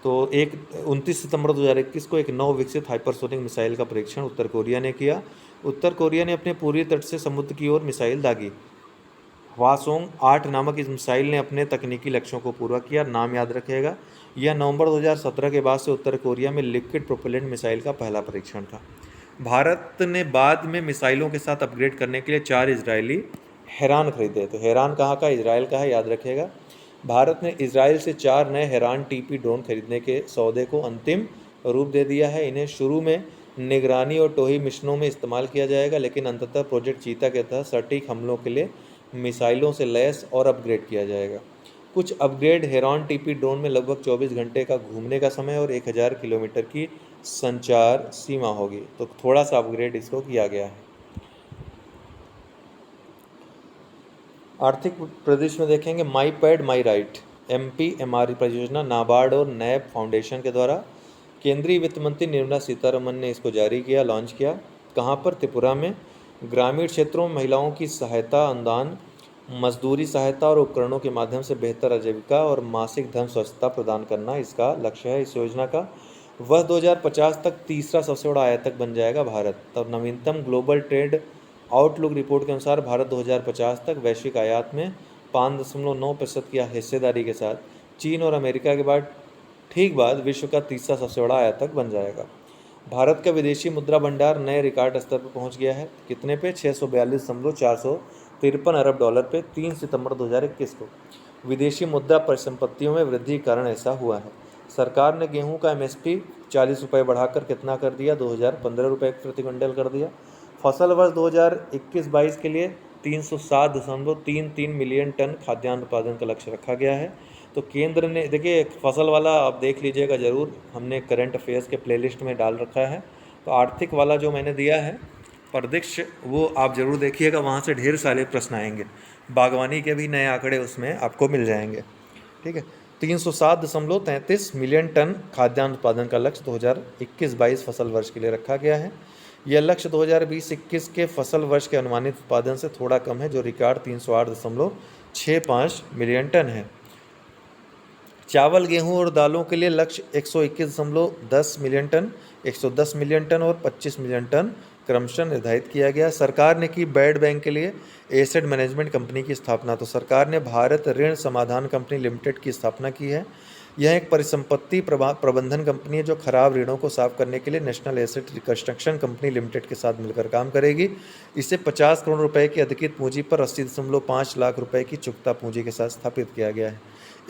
Speaker 1: तो 29 सितंबर 2021 को एक नव विकसित हाइपरसोनिक मिसाइल का परीक्षण उत्तर कोरिया ने किया। उत्तर कोरिया ने अपने पूर्वी तट से समुद्र की ओर मिसाइल दागी। हवासोंग 8 नामक इस मिसाइल ने अपने तकनीकी लक्ष्यों को पूरा किया। नाम याद रखिएगा, यह नवंबर 2017 के बाद से उत्तर कोरिया में लिक्विड प्रोपेलेंट मिसाइल का पहला परीक्षण था। भारत ने बाद में मिसाइलों के साथ अपग्रेड करने के लिए 4 इजरायली हेरान खरीदे थे। हेरान कहाँ का? इजराइल का है, याद रखिएगा। भारत ने इजराइल से 4 नए हेरान टीपी ड्रोन खरीदने के सौदे को अंतिम रूप दे दिया है। इन्हें शुरू में निगरानी और टोही मिशनों में इस्तेमाल किया जाएगा, लेकिन अंततः प्रोजेक्ट चीता के तहत सटीक हमलों के लिए मिसाइलों से लैस और अपग्रेड किया जाएगा। कुछ अपग्रेड हेरान टीपी ड्रोन में लगभग 24 घंटे का घूमने का समय और 1000 किलोमीटर की संचार सीमा होगी। तो थोड़ा सा अपग्रेड इसको किया गया है। आर्थिक प्रदेश में देखेंगे माई पैड माई राइट MPMRE परियोजना नाबार्ड और नैब फाउंडेशन के द्वारा केंद्रीय वित्त मंत्री निर्मला सीतारमन ने इसको जारी किया, लॉन्च किया। कहाँ पर? त्रिपुरा में। ग्रामीण क्षेत्रों में महिलाओं की सहायता, अनुदान, मजदूरी सहायता और उपकरणों के माध्यम से बेहतर आजीविका और मासिक धन स्वच्छता प्रदान करना इसका लक्ष्य है। इस योजना का वर्ष 2050 तक तीसरा सबसे बड़ा आयातक बन जाएगा भारत। तब नवीनतम ग्लोबल ट्रेड आउटलुक रिपोर्ट के अनुसार भारत 2050 तक वैश्विक आयात में 5.9% की हिस्सेदारी के साथ चीन और अमेरिका के ठीक बाद विश्व का तीसरा सबसे बड़ा आयातक बन जाएगा। भारत का विदेशी मुद्रा भंडार नए रिकॉर्ड स्तर पर पहुंच गया है। कितने पे? 642.453 अरब डॉलर पे 3 सितंबर 2021 को। विदेशी मुद्रा परिसंपत्तियों में वृद्धि के कारण ऐसा हुआ है। सरकार ने गेहूं का MSP 40 रुपये बढ़ाकर कितना कर दिया? 2015 रुपये प्रति क्विंटल कर दिया। फसल वर्ष 2021-22 के लिए 307.33 मिलियन टन खाद्यान्न उत्पादन का लक्ष्य रखा गया है। तो केंद्र ने, देखिए फसल वाला आप देख लीजिएगा ज़रूर, हमने करंट अफेयर्स के प्लेलिस्ट में डाल रखा है। तो आर्थिक वाला जो मैंने दिया है परिदृश्य, वो आप ज़रूर देखिएगा, वहाँ से ढेर सारे प्रश्न आएंगे। बागवानी के भी नए आंकड़े उसमें आपको मिल जाएंगे। ठीक है, 307.33 मिलियन टन खाद्यान्न उत्पादन का लक्ष्य 2021-22 फसल वर्ष के लिए रखा गया है। यह लक्ष्य 2020-21 के फसल वर्ष के अनुमानित उत्पादन से थोड़ा कम है, जो रिकॉर्ड 308.65 मिलियन टन है। चावल, गेहूं और दालों के लिए लक्ष्य 121.10 मिलियन टन, 110 मिलियन टन और 25 मिलियन टन क्रमशः निर्धारित किया गया। सरकार ने की बैड बैंक के लिए एसेट मैनेजमेंट कंपनी की स्थापना। तो सरकार ने भारत ऋण समाधान कंपनी लिमिटेड की स्थापना की है। यह एक परिसंपत्ति प्रबंधन कंपनी है जो खराब ऋणों को साफ करने के लिए national asset reconstruction company limited के साथ मिलकर काम करेगी। इसे 50 करोड़ रुपए की अधिकृत पूंजी पर 80.5 लाख रुपए की चुकता पूंजी के साथ स्थापित किया गया है।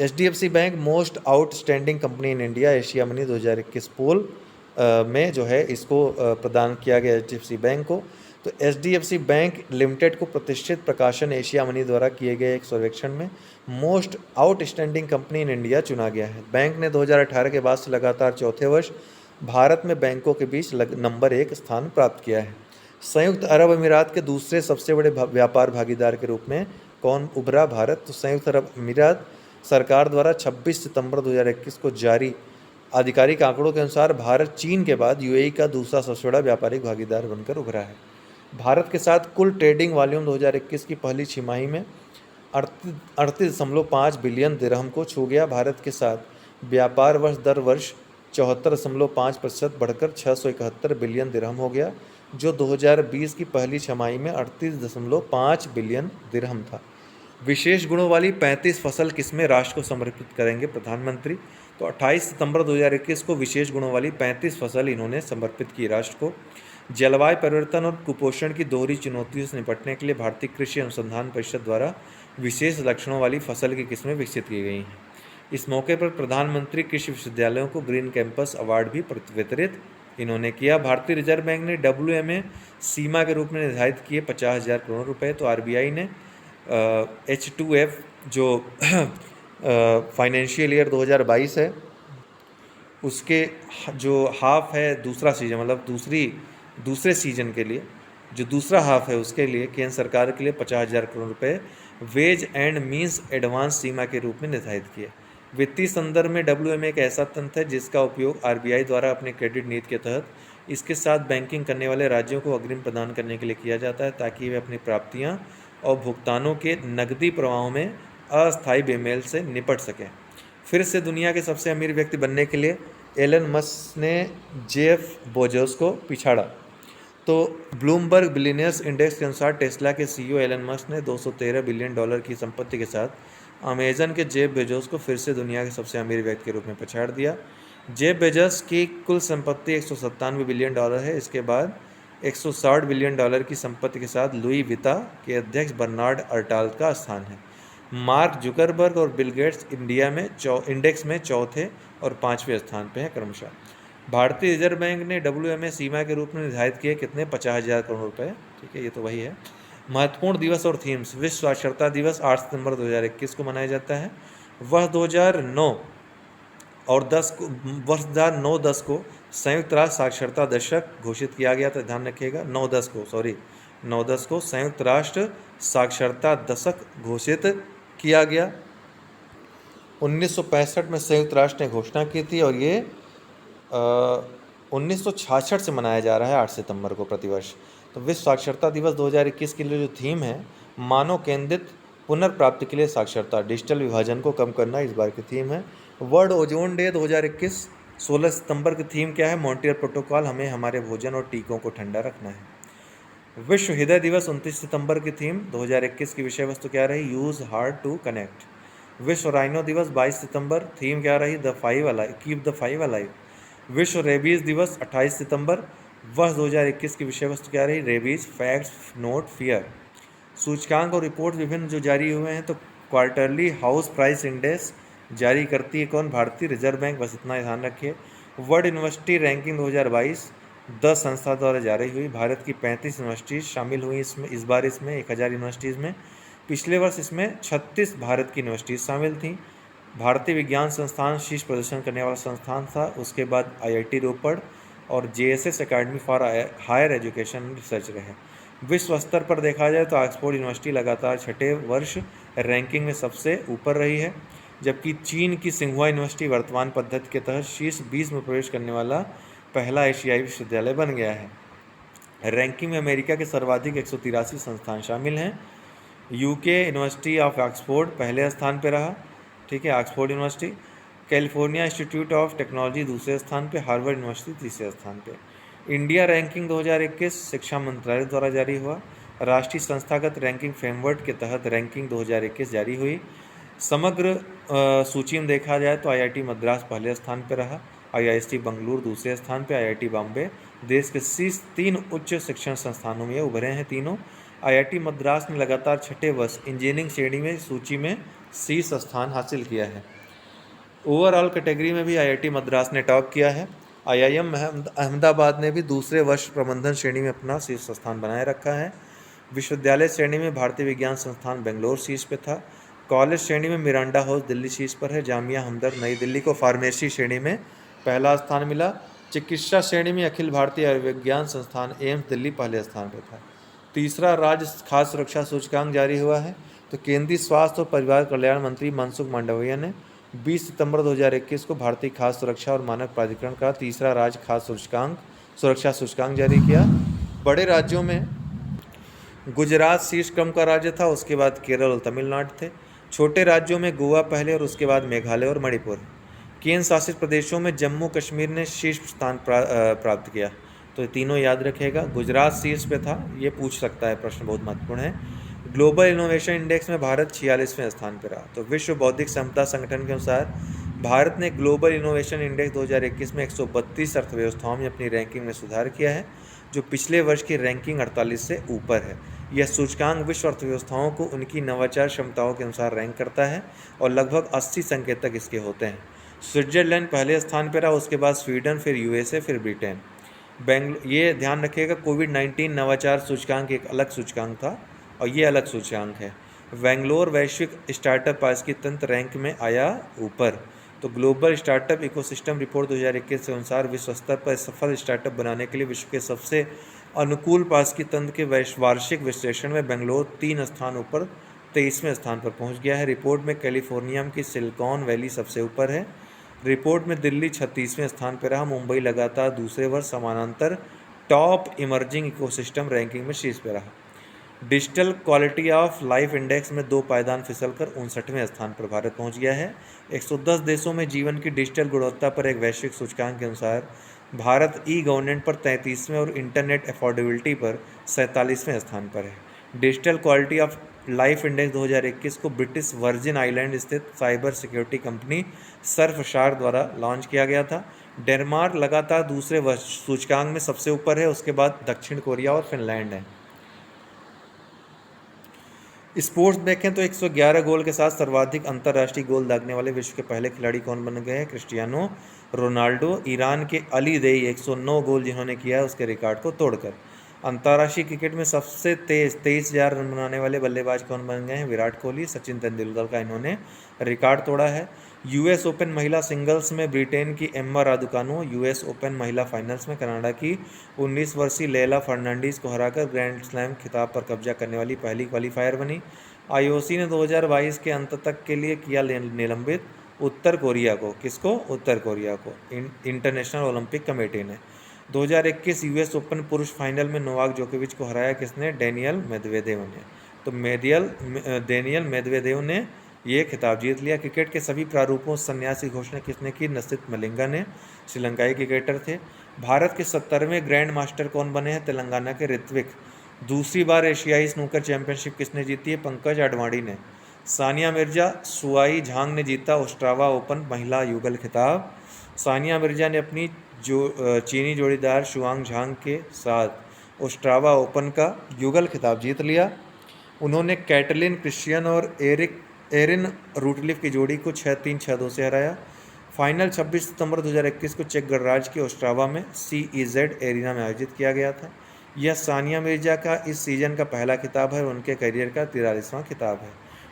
Speaker 1: HDFC bank most outstanding company in India Asia money 2021 पोल में जो है इसको प्रदान किया गया HDFC बैंक को। तो HDFC बैंक लिमिटेड को प्रतिष्ठित प्रकाशन एशिया मनी द्वारा किए गए एक सर्वेक्षण में most outstanding company in India चुना गया है। बैंक ने 2018 के बाद से लगातार चौथे वर्ष भारत में बैंकों के बीच नंबर 1 स्थान प्राप्त किया है। संयुक्त अरब अमीरात के दूसरे सबसे बड़े व्यापार भागीदार के रूप में कौन उभरा? भारत। तो संयुक्त अरब अमीरात सरकार द्वारा 26 सितंबर 2021 को जारी आधिकारिक आंकड़ों के अनुसार भारत चीन के बाद UAE का दूसरा सबसे बड़ा व्यापारिक भागीदार बनकर उभरा है। भारत के साथ कुल ट्रेडिंग वॉल्यूम 2021 की पहली छमाही में 38.5 बिलियन दिरहम को छू गया। भारत के साथ व्यापार दर वर्ष 74.5% बढ़कर 671 बिलियन दिरहम हो गया, जो 2020 की पहली छमाही में 38.5 बिलियन दिरहम था। विशेष गुणों वाली 35 फसल किस्में राष्ट्र को समर्पित करेंगे प्रधानमंत्री। तो 28 सितंबर 2021 को विशेष गुणों वाली 35 फसल इन्होंने समर्पित की राष्ट्र को। जलवायु परिवर्तन और कुपोषण की दोहरी चुनौतियों से निपटने के लिए भारतीय कृषि अनुसंधान परिषद द्वारा विशेष लक्षणों वाली फसल की किस्में विकसित की गई हैं। इस मौके पर प्रधानमंत्री कृषि विश्वविद्यालयों को ग्रीन कैंपस अवार्ड भी वितरित इन्होंने किया। भारतीय रिजर्व बैंक ने WMA सीमा के रूप में निर्धारित किए 50,000 करोड़ रुपए। तो RBI ने H2F जो फाइनेंशियल ईयर 2022 है उसके जो हाफ है दूसरा सीजन, मतलब दूसरे सीजन के लिए जो दूसरा हाफ है उसके लिए केंद्र सरकार के लिए 50,000 करोड़ रुपए वेज एंड मीन्स एडवांस सीमा के रूप में निर्धारित किए। वित्तीय संदर्भ में WMA एक ऐसा तंत्र है जिसका उपयोग RBI द्वारा अपने क्रेडिट नीति के तहत इसके साथ बैंकिंग करने वाले राज्यों को अग्रिम प्रदान करने के लिए किया जाता है, ताकि वे अपनी प्राप्तियां और भुगतानों के नकदी प्रवाहों में अस्थायी बेमेल से निपट सकें। फिर से दुनिया के सबसे अमीर व्यक्ति बनने के लिए एलन मस्क ने जेफ बेजोस को पिछाड़ा। तो ब्लूमबर्ग बिलियनियर्स इंडेक्स के अनुसार टेस्ला के CEO एलन मस्क ने $213 बिलियन की संपत्ति के साथ अमेजन के जेफ बेजोस को फिर से दुनिया के सबसे अमीर व्यक्ति के रूप में पछाड़ दिया। जेफ बेजोस की कुल संपत्ति $197 बिलियन है। इसके बाद $160 बिलियन की संपत्ति के साथ लुई विता के अध्यक्ष बर्नार्ड अर्टाल्ट का स्थान है। मार्क जुकरबर्ग और बिल गेट्स इंडिया में इंडेक्स में चौथे और पाँचवें स्थान पे हैं क्रमशः। भारतीय रिजर्व बैंक ने WMA सीमा के रूप में निर्धारित किए कितने 50,000 करोड़ रुपए। ठीक है, ये तो वही है। महत्वपूर्ण दिवस और थीम्स। विश्व साक्षरता दिवस 8 सितंबर 2021 को मनाया जाता है। वर्ष 2009 और 10 को संयुक्त राष्ट्र साक्षरता दशक घोषित किया गया था। ध्यान रखिएगा, 9-10 को संयुक्त राष्ट्र साक्षरता दशक घोषित किया गया। 1965 में संयुक्त राष्ट्र ने घोषणा की थी और ये 1966 से मनाया जा रहा है 8 सितंबर को प्रतिवर्ष। तो विश्व साक्षरता दिवस 2021 के लिए जो थीम है, मानव केंद्रित पुनर्प्राप्ति के लिए साक्षरता, डिजिटल विभाजन को कम करना, इस बार की थीम है। वर्ल्ड ओजोन डे 2021 16 सितंबर की थीम क्या है? मॉन्ट्रियल प्रोटोकॉल, हमें हमारे भोजन और टीकों को ठंडा रखना है। विश्व हृदय दिवस 29 सितंबर की थीम 2021 की विषय वस्तु क्या रही? Use heart to connect. विश्व राइनो दिवस 22 सितंबर, थीम क्या रही? The 5 alive, keep the 5 alive. विश्व रेबीज दिवस 28 सितंबर, वर्ष 2021 की विषय वस्तु क्या रही? Rabies facts note fear. सूचकांक और रिपोर्ट विभिन्न जो जारी हुए हैं, तो क्वार्टरली हाउस प्राइस इंडेक्स जारी करती है कौन? भारतीय रिजर्व बैंक, बस इतना ध्यान रखिए। वर्ल्ड यूनिवर्सिटी रैंकिंग 2022 10 संस्था द्वारा जारी हुई। भारत की 35 यूनिवर्सिटीज़ शामिल हुई इसमें, इस बार इसमें 1000 यूनिवर्सिटीज़ में। पिछले वर्ष इसमें 36 भारत की यूनिवर्सिटीज़ शामिल थीं। भारतीय विज्ञान संस्थान शीर्ष प्रदर्शन करने वाला संस्थान था। उसके बाद IIT रोपड़ और JSS academy for higher education research रहे। विश्व स्तर पर देखा जाए तो ऑक्सफोर्ड यूनिवर्सिटी लगातार छठे वर्ष रैंकिंग में सबसे ऊपर रही है, जबकि चीन की सिंहुआ यूनिवर्सिटी वर्तमान पद्धति के तहत शीर्ष 20 में प्रवेश करने वाला पहला एशियाई विश्वविद्यालय बन गया है। रैंकिंग में अमेरिका के सर्वाधिक 183 संस्थान शामिल हैं। UK यूनिवर्सिटी ऑफ ऑक्सफोर्ड पहले स्थान पर रहा। ठीक है, Oxford university. California institute of technology दूसरे स्थान पे, हार्वर्ड यूनिवर्सिटी तीसरे स्थान पे। इंडिया रैंकिंग 2021 शिक्षा मंत्रालय द्वारा जारी हुआ। राष्ट्रीय संस्थागत रैंकिंग फ्रेमवर्क के तहत रैंकिंग 2021 जारी हुई। समग्र सूची में देखा जाए तो IIT मद्रास पहले स्थान पर रहा, IIST बंगलुरु दूसरे स्थान पे, IIT बॉम्बे देश के शीर्ष 3 उच्च शिक्षण संस्थानों में उभरे हैं तीनों। IIT मद्रास ने लगातार छठे वर्ष इंजीनियरिंग श्रेणी में सूची में शीर्ष स्थान हासिल किया है। ओवरऑल कैटेगरी में भी IIT मद्रास ने टॉप किया है। IIM अहमदाबाद ने भी दूसरे वर्ष प्रबंधन श्रेणी में अपना शीर्ष स्थान बनाए रखा है। विश्वविद्यालय श्रेणी में भारतीय विज्ञान संस्थान बेंगलोर शीर्ष पे था। कॉलेज श्रेणी में मिरांडा हाउस दिल्ली शीर्ष पर है। जामिया हमदर्द नई दिल्ली को फार्मेसी श्रेणी में पहला स्थान मिला। चिकित्सा श्रेणी में अखिल भारतीय आयुर्विज्ञान संस्थान एम्स दिल्ली पहले स्थान पर था। तीसरा राज्य खाद्य सुरक्षा सूचकांक जारी हुआ है। तो केंद्रीय स्वास्थ्य और परिवार कल्याण मंत्री मनसुख मांडविया ने 20 सितंबर 2021 को भारतीय खाद्य सुरक्षा और मानक प्राधिकरण का तीसरा राज्य खाद्य सुरक्षा सूचकांक जारी किया। बड़े राज्यों में गुजरात शीर्ष क्रम का राज्य था, उसके बाद केरल और तमिलनाडु थे। छोटे राज्यों में गोवा पहले और उसके बाद मेघालय और मणिपुर। केंद्र शासित प्रदेशों में जम्मू कश्मीर ने शीर्ष स्थान प्राप्त किया। तो तीनों याद रखेगा। गुजरात शीर्ष पे था, ये पूछ सकता है प्रश्न, बहुत महत्वपूर्ण है। ग्लोबल इनोवेशन इंडेक्स में भारत 46वें स्थान पर रहा। तो विश्व बौद्धिक क्षमता संगठन के अनुसार भारत ने ग्लोबल इनोवेशन इंडेक्स 2021 में 132 अर्थव्यवस्थाओं में अपनी रैंकिंग में सुधार किया है, जो पिछले वर्ष की रैंकिंग 48 से ऊपर है। यह सूचकांक विश्व अर्थव्यवस्थाओं को उनकी नवाचार क्षमताओं के अनुसार रैंक करता है और लगभग 80 संकेतक इसके होते हैं। स्विट्जरलैंड पहले स्थान पर रहा, उसके बाद स्वीडन, फिर USA, फिर ब्रिटेन। ये ध्यान रखिएगा, कोविड-19 नवाचार सूचकांक एक अलग सूचकांक था और ये अलग सूचकांक है। बेंगलोर वैश्विक स्टार्टअप पारस्की तंत्र रैंक में आया ऊपर। तो ग्लोबल स्टार्टअप इकोसिस्टम रिपोर्ट 2021 के अनुसार विश्व स्तर पर सफल स्टार्टअप बनाने के लिए विश्व के सबसे अनुकूल पारस्की तंत्र के वार्षिक विश्लेषण में बेंगलोर 3 स्थान ऊपर
Speaker 2: 23वें स्थान पर पहुंच गया है। रिपोर्ट में कैलिफोर्निया की सिलिकॉन वैली सबसे ऊपर है। रिपोर्ट में दिल्ली 36वें स्थान पर रहा। मुंबई लगातार दूसरे वर्ष समानांतर टॉप इमर्जिंग इकोसिस्टम रैंकिंग में शीर्ष पर रहा। Digital quality of life index में 2 पायदान फिसलकर 59वें स्थान पर भारत पहुंच गया है। 110 देशों में जीवन की डिजिटल गुणवत्ता पर एक वैश्विक सूचकांक के अनुसार भारत ई गवर्नेंस पर 33वें और इंटरनेट अफोर्डेबिलिटी पर 47वें स्थान पर है। Digital quality of life index 2021 को ब्रिटिश वर्जिन आइलैंड स्थित साइबर सिक्योरिटी कंपनी सर्फशार द्वारा लॉन्च किया गया था। डेनमार्क लगातार दूसरे वर्ष सूचकांक में सबसे ऊपर है, उसके बाद दक्षिण कोरिया और फिनलैंड है। स्पोर्ट्स देखें तो 111 गोल के साथ सर्वाधिक अंतर्राष्ट्रीय गोल दागने वाले विश्व के पहले खिलाड़ी कौन बन गए हैं? Cristiano Ronaldo. ईरान के अली देई 109 गोल जिन्होंने किया है उसके रिकॉर्ड को तोड़कर। अंतर्राष्ट्रीय क्रिकेट में सबसे तेज 23,000 रन बनाने वाले बल्लेबाज कौन बन गए हैं? विराट कोहली। सचिन तेंदुलकर का इन्होंने रिकॉर्ड तोड़ा है। यूएस ओपन महिला सिंगल्स में ब्रिटेन की एम्मा रादुकानु, यूएस ओपन महिला फाइनल्स में कनाडा की 19 वर्षीय लेला फर्नांडीज को हराकर ग्रैंड स्लैम खिताब पर कब्जा करने वाली पहली क्वालीफायर बनी। आईओसी ने 2022 के अंत तक के लिए किया निलंबित उत्तर कोरिया को। किसको? उत्तर कोरिया को। इंटरनेशनल ओलंपिक कमेटी ने। 2021 यूएस ओपन पुरुष फाइनल में नोवाक जोकोविच को हराया किसने? डेनियल मेदवेदेव ने। तो डेनियल मेदवेदेव ने ये खिताब जीत लिया। क्रिकेट के सभी प्रारूपों संन्यास की घोषणा किसने की? नसित मलिंगा ने, श्रीलंकाई क्रिकेटर थे। भारत के 70वें ग्रैंड मास्टर कौन बने हैं? तेलंगाना के ऋत्विक। दूसरी बार एशियाई स्नूकर चैंपियनशिप किसने जीती है? पंकज अडवाणी ने। सानिया मिर्जा, सुआई झांग ने जीता ओस्ट्रावा ओपन महिला युगल खिताब। सानिया मिर्जा ने अपनी चीनी जोड़ीदार शुआंग झांग के साथ ओस्ट्रावा ओपन का युगल खिताब जीत लिया। उन्होंने कैटलिन क्रिश्चियन और एरिन रूटलिफ की जोड़ी को 6-3, 6-2 से हराया। फाइनल 26 सितंबर 2021 को चेक गणराज्य के ओस्ट्रावा में CEZ एरिना में आयोजित किया गया था। यह सानिया मिर्जा का इस सीजन का पहला खिताब है और उनके करियर का 43वां खिताब है।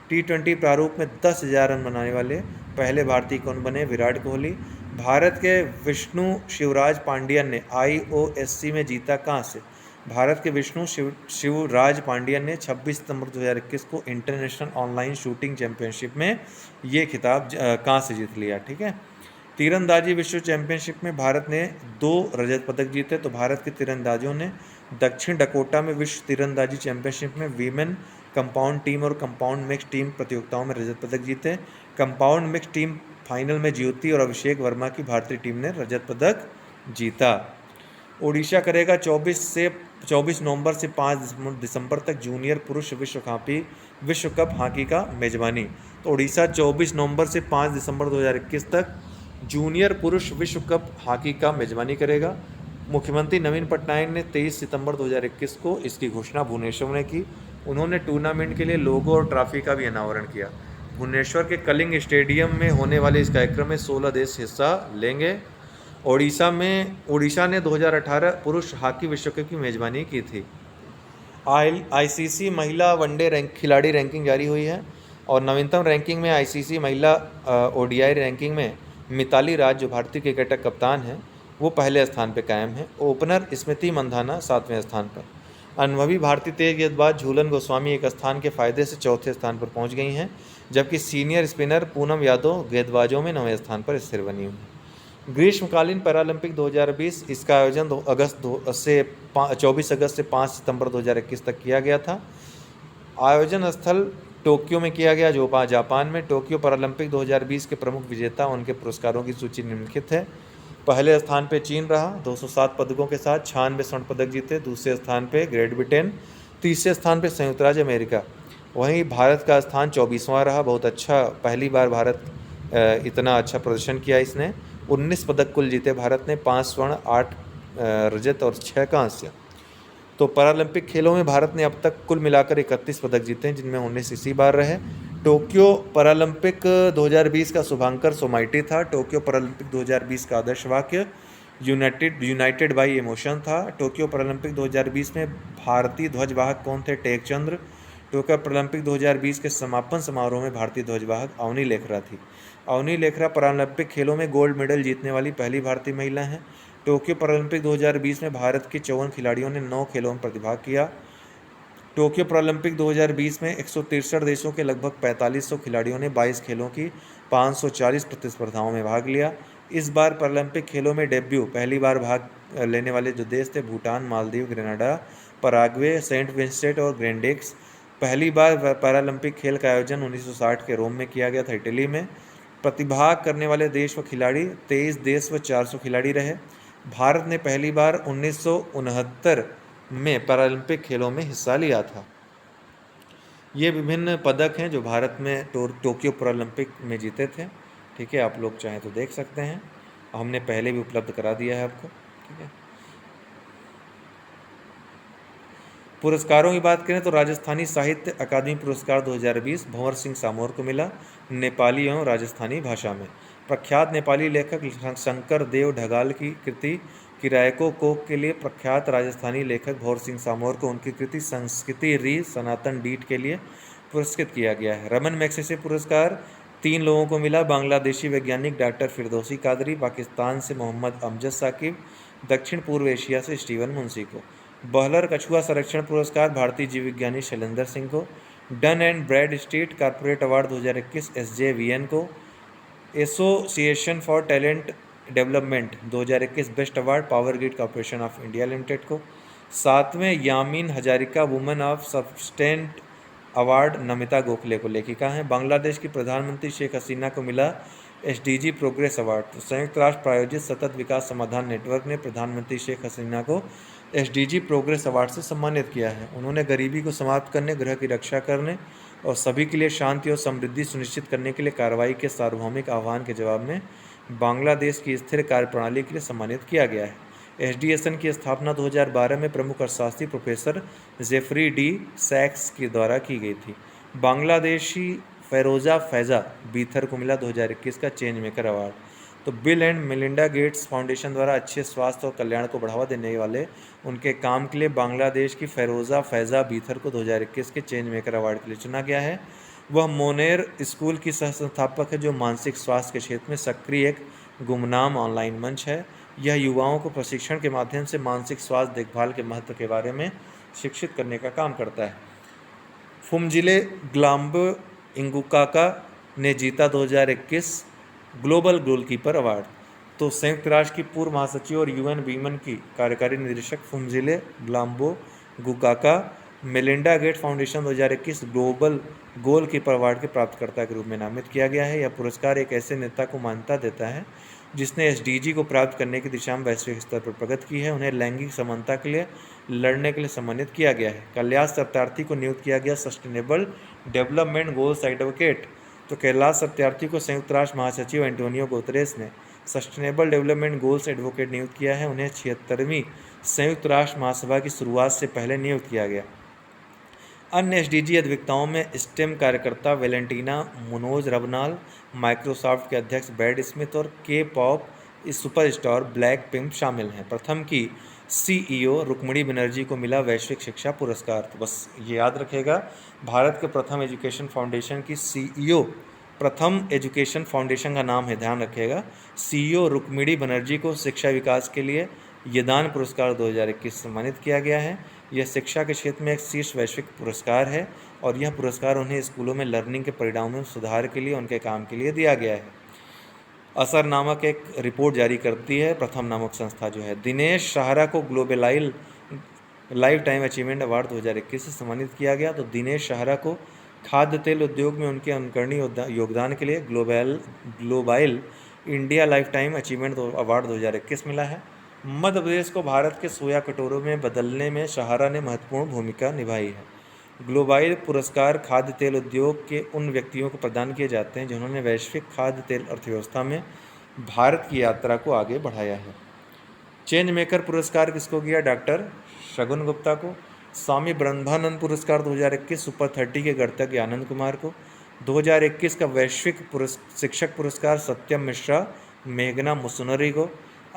Speaker 2: T20 प्रारूप में 10,000 रन बनाने वाले पहले भारतीय कौन बने? विराट कोहली। भारत के विष्णु शिवराज पांडियन ने IOSC में जीता कहाँ से? भारत के विष्णु शिवराज पांडियन ने 26 सितंबर 2021 को इंटरनेशनल ऑनलाइन शूटिंग चैंपियनशिप में ये खिताब कहाँ से जीत लिया। ठीक है। तीरंदाजी विश्व चैंपियनशिप में भारत ने 2 रजत पदक जीते। तो भारत के तीरंदाजों ने दक्षिण डकोटा में विश्व तीरंदाजी चैंपियनशिप में वीमेन कंपाउंड टीम और कंपाउंड मिक्स टीम प्रतियोगिताओं में रजत पदक जीते। कंपाउंड मिक्स टीम फाइनल में ज्योति और अभिषेक वर्मा की भारतीय टीम ने रजत पदक जीता। ओडिशा करेगा 24 नवंबर से 5 दिसंबर तक जूनियर पुरुष विश्व कप हॉकी का मेजबानी। तो ओडिशा 24 नवंबर से 5 दिसंबर 2021 तक जूनियर पुरुष विश्व कप हॉकी का मेजबानी करेगा। मुख्यमंत्री नवीन पटनायक ने 23 सितंबर 2021 को इसकी घोषणा भुवनेश्वर में की। उन्होंने टूर्नामेंट के लिए लोगो और ट्रॉफी का भी अनावरण किया। भुवनेश्वर के कलिंग स्टेडियम में होने वाले इस कार्यक्रम में 16 देश हिस्सा लेंगे। ओडिशा ने 2018 पुरुष हॉकी विश्व कप की मेजबानी की थी। ICC महिला वनडे खिलाड़ी रैंकिंग जारी हुई है और नवीनतम रैंकिंग में ICC महिला ODI रैंकिंग में मिताली राज, जो भारतीय क्रिकेटर कप्तान हैं, वो पहले स्थान पर कायम है। ओपनर स्मृति मंधाना 7वें स्थान पर। अनुभवी भारतीय तेज गेंदबाज झूलन गोस्वामी एक स्थान के फायदे से 4थे स्थान पर पहुंच गई हैं, जबकि सीनियर स्पिनर पूनम यादव गेंदबाजों में 9वें स्थान पर स्थिर बनी हुई है। ग्रीष्मकालीन पैरालंपिक 2020 इसका आयोजन 24 अगस्त से 5 सितंबर 2021 तक किया गया था। आयोजन स्थल टोक्यो में किया गया, जो जापान में। टोक्यो पैरालंपिक 2020 के प्रमुख विजेता उनके पुरस्कारों की सूची निम्नलिखित है। पहले स्थान पे चीन रहा 207 पदकों के साथ, 96 स्वर्ण पदक जीते। दूसरे स्थान पे ग्रेट ब्रिटेन। तीसरे स्थान पे संयुक्त राज्य अमेरिका। वहीं भारत का स्थान 24वां रहा। बहुत अच्छा, पहली बार भारत इतना अच्छा प्रदर्शन किया। इसने 19 पदक कुल जीते भारत ने, 5 स्वर्ण, 8 रजत और 6 कांस्य। तो पैरालंपिक खेलों में भारत ने अब तक कुल मिलाकर 31 पदक जीते हैं, जिनमें 19 इसी बार रहे। टोक्यो पैरालंपिक 2020 का शुभांकर सोमाइटी था। टोक्यो पैरालंपिक 2020 का आदर्श वाक्य यूनाइटेड बाई इमोशन था। टोक्यो पैरालंपिक 2020 में भारतीय ध्वजवाहक कौन थे? टेक चंद्र। टोक्यो पैरालंपिक 2020 के समापन समारोह में भारतीय ध्वजवाहक अवनी लेखरा थी। अवनी लेखरा पैरालंपिक खेलों में गोल्ड मेडल जीतने वाली पहली भारतीय महिला हैं। टोक्यो पैरालंपिक 2020 में भारत के 54 खिलाड़ियों ने 9 खेलों में प्रतिभाग किया। टोक्यो पैरालंपिक 2020 में 163 देशों के लगभग 4500 खिलाड़ियों ने 22 खेलों की 540 प्रतिस्पर्धाओं में भाग लिया। इस बार पैरालंपिक खेलों में डेब्यू पहली बार भाग लेने वाले जो देश थे Bhutan, Maldives, Grenada, Paraguay, Saint Vincent और ग्रेनेडिक्स। पहली बार पैरालंपिक खेल का आयोजन 1960 के रोम में किया गया था, इटली में। प्रतिभाग करने वाले देश व खिलाड़ी 23 देश व 400 खिलाड़ी रहे। भारत ने पहली बार 1969 में पैरालंपिक खेलों में हिस्सा लिया था। ये विभिन्न पदक हैं जो भारत में टोक्यो पैरालंपिक में जीते थे। ठीक है, आप लोग चाहें तो देख सकते हैं, हमने पहले भी उपलब्ध करा दिया है आपको। ठीक है, पुरस्कारों की बात करें तो राजस्थानी साहित्य अकादमी पुरस्कार 2020 भंवर सिंह सामोर को मिला, नेपाली एवं राजस्थानी भाषा में। प्रख्यात नेपाली लेखक शंकर देव ढगाल की कृति किरायको कोक के लिए प्रख्यात राजस्थानी लेखक भंवर सिंह सामोर को उनकी कृति संस्कृति री सनातन डीट के लिए पुरस्कृत किया गया है। रमन मैग्सेसे पुरस्कार 3 लोगों को मिला, बांग्लादेशी वैज्ञानिक डॉक्टर फिरदौसी कादरी, पाकिस्तान से मोहम्मद अमजद साकिब, दक्षिण पूर्व एशिया से स्टीवन मुंशी को। बहलर कछुआ संरक्षण पुरस्कार भारतीय जीव विज्ञानी शैलेंद्र सिंह को। Dun and Bradstreet corporate award 2021 SJVN को। Association for talent development 2021 best award power grid corporation of India limited को। 7वें Yamin Hazarika women of substance award Namita Gokhale को, लेखिका हैं। बांग्लादेश की प्रधानमंत्री शेख हसीना को मिला SDG प्रोग्रेस अवार्ड। तो संयुक्त राष्ट्र प्रायोजित सतत विकास समाधान नेटवर्क ने प्रधानमंत्री शेख हसीना को SDG प्रोग्रेस अवार्ड से सम्मानित किया है। उन्होंने गरीबी को समाप्त करने, ग्रह की रक्षा करने और सभी के लिए शांति और समृद्धि सुनिश्चित करने के लिए कार्रवाई के सार्वभौमिक आह्वान के जवाब में बांग्लादेश की स्थिर कार्यप्रणाली के लिए सम्मानित किया गया है। SDSN की स्थापना 2012 में प्रमुख अर्थशास्त्री प्रोफेसर जेफरी डी सैक्स के द्वारा की गई थी। बांग्लादेशी फेरोजा फैजा बीथर को मिला 2021 का चेंज मेकर अवार्ड। तो bill and Melinda Gates foundation द्वारा अच्छे स्वास्थ्य और कल्याण को बढ़ावा देने वाले उनके काम के लिए बांग्लादेश की फेरोजा फैजा बीथर को 2021 के चेंज मेकर अवार्ड के लिए चुना गया है। वह मोनेर स्कूल की सह संस्थापक है, जो मानसिक स्वास्थ्य के क्षेत्र में सक्रिय एक गुमनाम ऑनलाइन मंच है। यह युवाओं को प्रशिक्षण के माध्यम से मानसिक स्वास्थ्य देखभाल के महत्व के बारे में शिक्षित करने का काम करता है। फुमजिले ग्लाम्ब इंगुकाका ने जीता 2021 ग्लोबल गोलकीपर अवार्ड। तो संयुक्त राष्ट्र की पूर्व महासचिव और UN वीमन की कार्यकारी निदेशक Phumzile Mlambo Ngcuka Melinda Gates foundation 2021 global goalkeeper award के प्राप्तकर्ता के रूप में नामित किया गया है। यह पुरस्कार एक ऐसे नेता को मान्यता देता है जिसने SDG को प्राप्त करने की दिशा में वैश्विक स्तर पर प्रगति की है। उन्हें लैंगिक समानता के लिए लड़ने के लिए सम्मानित किया गया है। कैलाश सत्यार्थी को नियुक्त किया गया सस्टेनेबल डेवलपमेंट गोल्स एडवोकेट। तो कैलाश सत्यार्थी को संयुक्त राष्ट्र महासचिव एंटोनियो गुतेरेस ने सस्टेनेबल डेवलपमेंट गोल्स एडवोकेट नियुक्त किया है। उन्हें 76वीं संयुक्त राष्ट्र महासभा की शुरुआत से पहले नियुक्त किया गया। अन्य SDG अधिवक्ताओं में स्टेम कार्यकर्ता वेलेंटीना मुनोज रबनाल, माइक्रोसॉफ्ट के अध्यक्ष ब्रैड स्मिथ और K-पॉप सुपरस्टार ब्लैक पिंक शामिल हैं। प्रथम की CEO रुक्मिणी बनर्जी को मिला वैश्विक शिक्षा पुरस्कार। तो बस ये याद रखेगा, भारत के प्रथम एजुकेशन फाउंडेशन की CEO, प्रथम एजुकेशन फाउंडेशन का नाम है, ध्यान रखिएगा। CEO रुक्मिणी बनर्जी को शिक्षा विकास के लिए यदान पुरस्कार 2021 सम्मानित किया गया है। यह शिक्षा के क्षेत्र में एक शीर्ष वैश्विक पुरस्कार है और यह पुरस्कार उन्हें स्कूलों में लर्निंग के परिणामों में सुधार के लिए उनके काम के लिए दिया गया है। असर नामक एक रिपोर्ट जारी करती है प्रथम नामक संस्था जो है। दिनेश सहारा को ग्लोबलाइल लाइफ टाइम अचीवमेंट अवार्ड 2021 से सम्मानित किया गया। तो दिनेश सहारा को खाद्य तेल उद्योग में उनके अनुकरणीय योगदान के लिए global India lifetime achievement award 2021 मिला है। मध्य प्रदेश को भारत के सोया कटोरों में बदलने में सहारा ने महत्वपूर्ण भूमिका निभाई है। ग्लोबाइल पुरस्कार खाद्य तेल उद्योग के उन व्यक्तियों को प्रदान किए जाते हैं जिन्होंने वैश्विक खाद्य तेल अर्थव्यवस्था में भारत की यात्रा को आगे बढ़ाया है। चेंज मेकर पुरस्कार किसको गया? डॉक्टर शगुन गुप्ता को। स्वामी ब्रह्मानंद पुरस्कार 2021 सुपर 30 के गणतज्ञ आनंद कुमार को। 2021 का वैश्विक शिक्षक पुरस्कार सत्यम मिश्रा मेघना मुसुनरी को।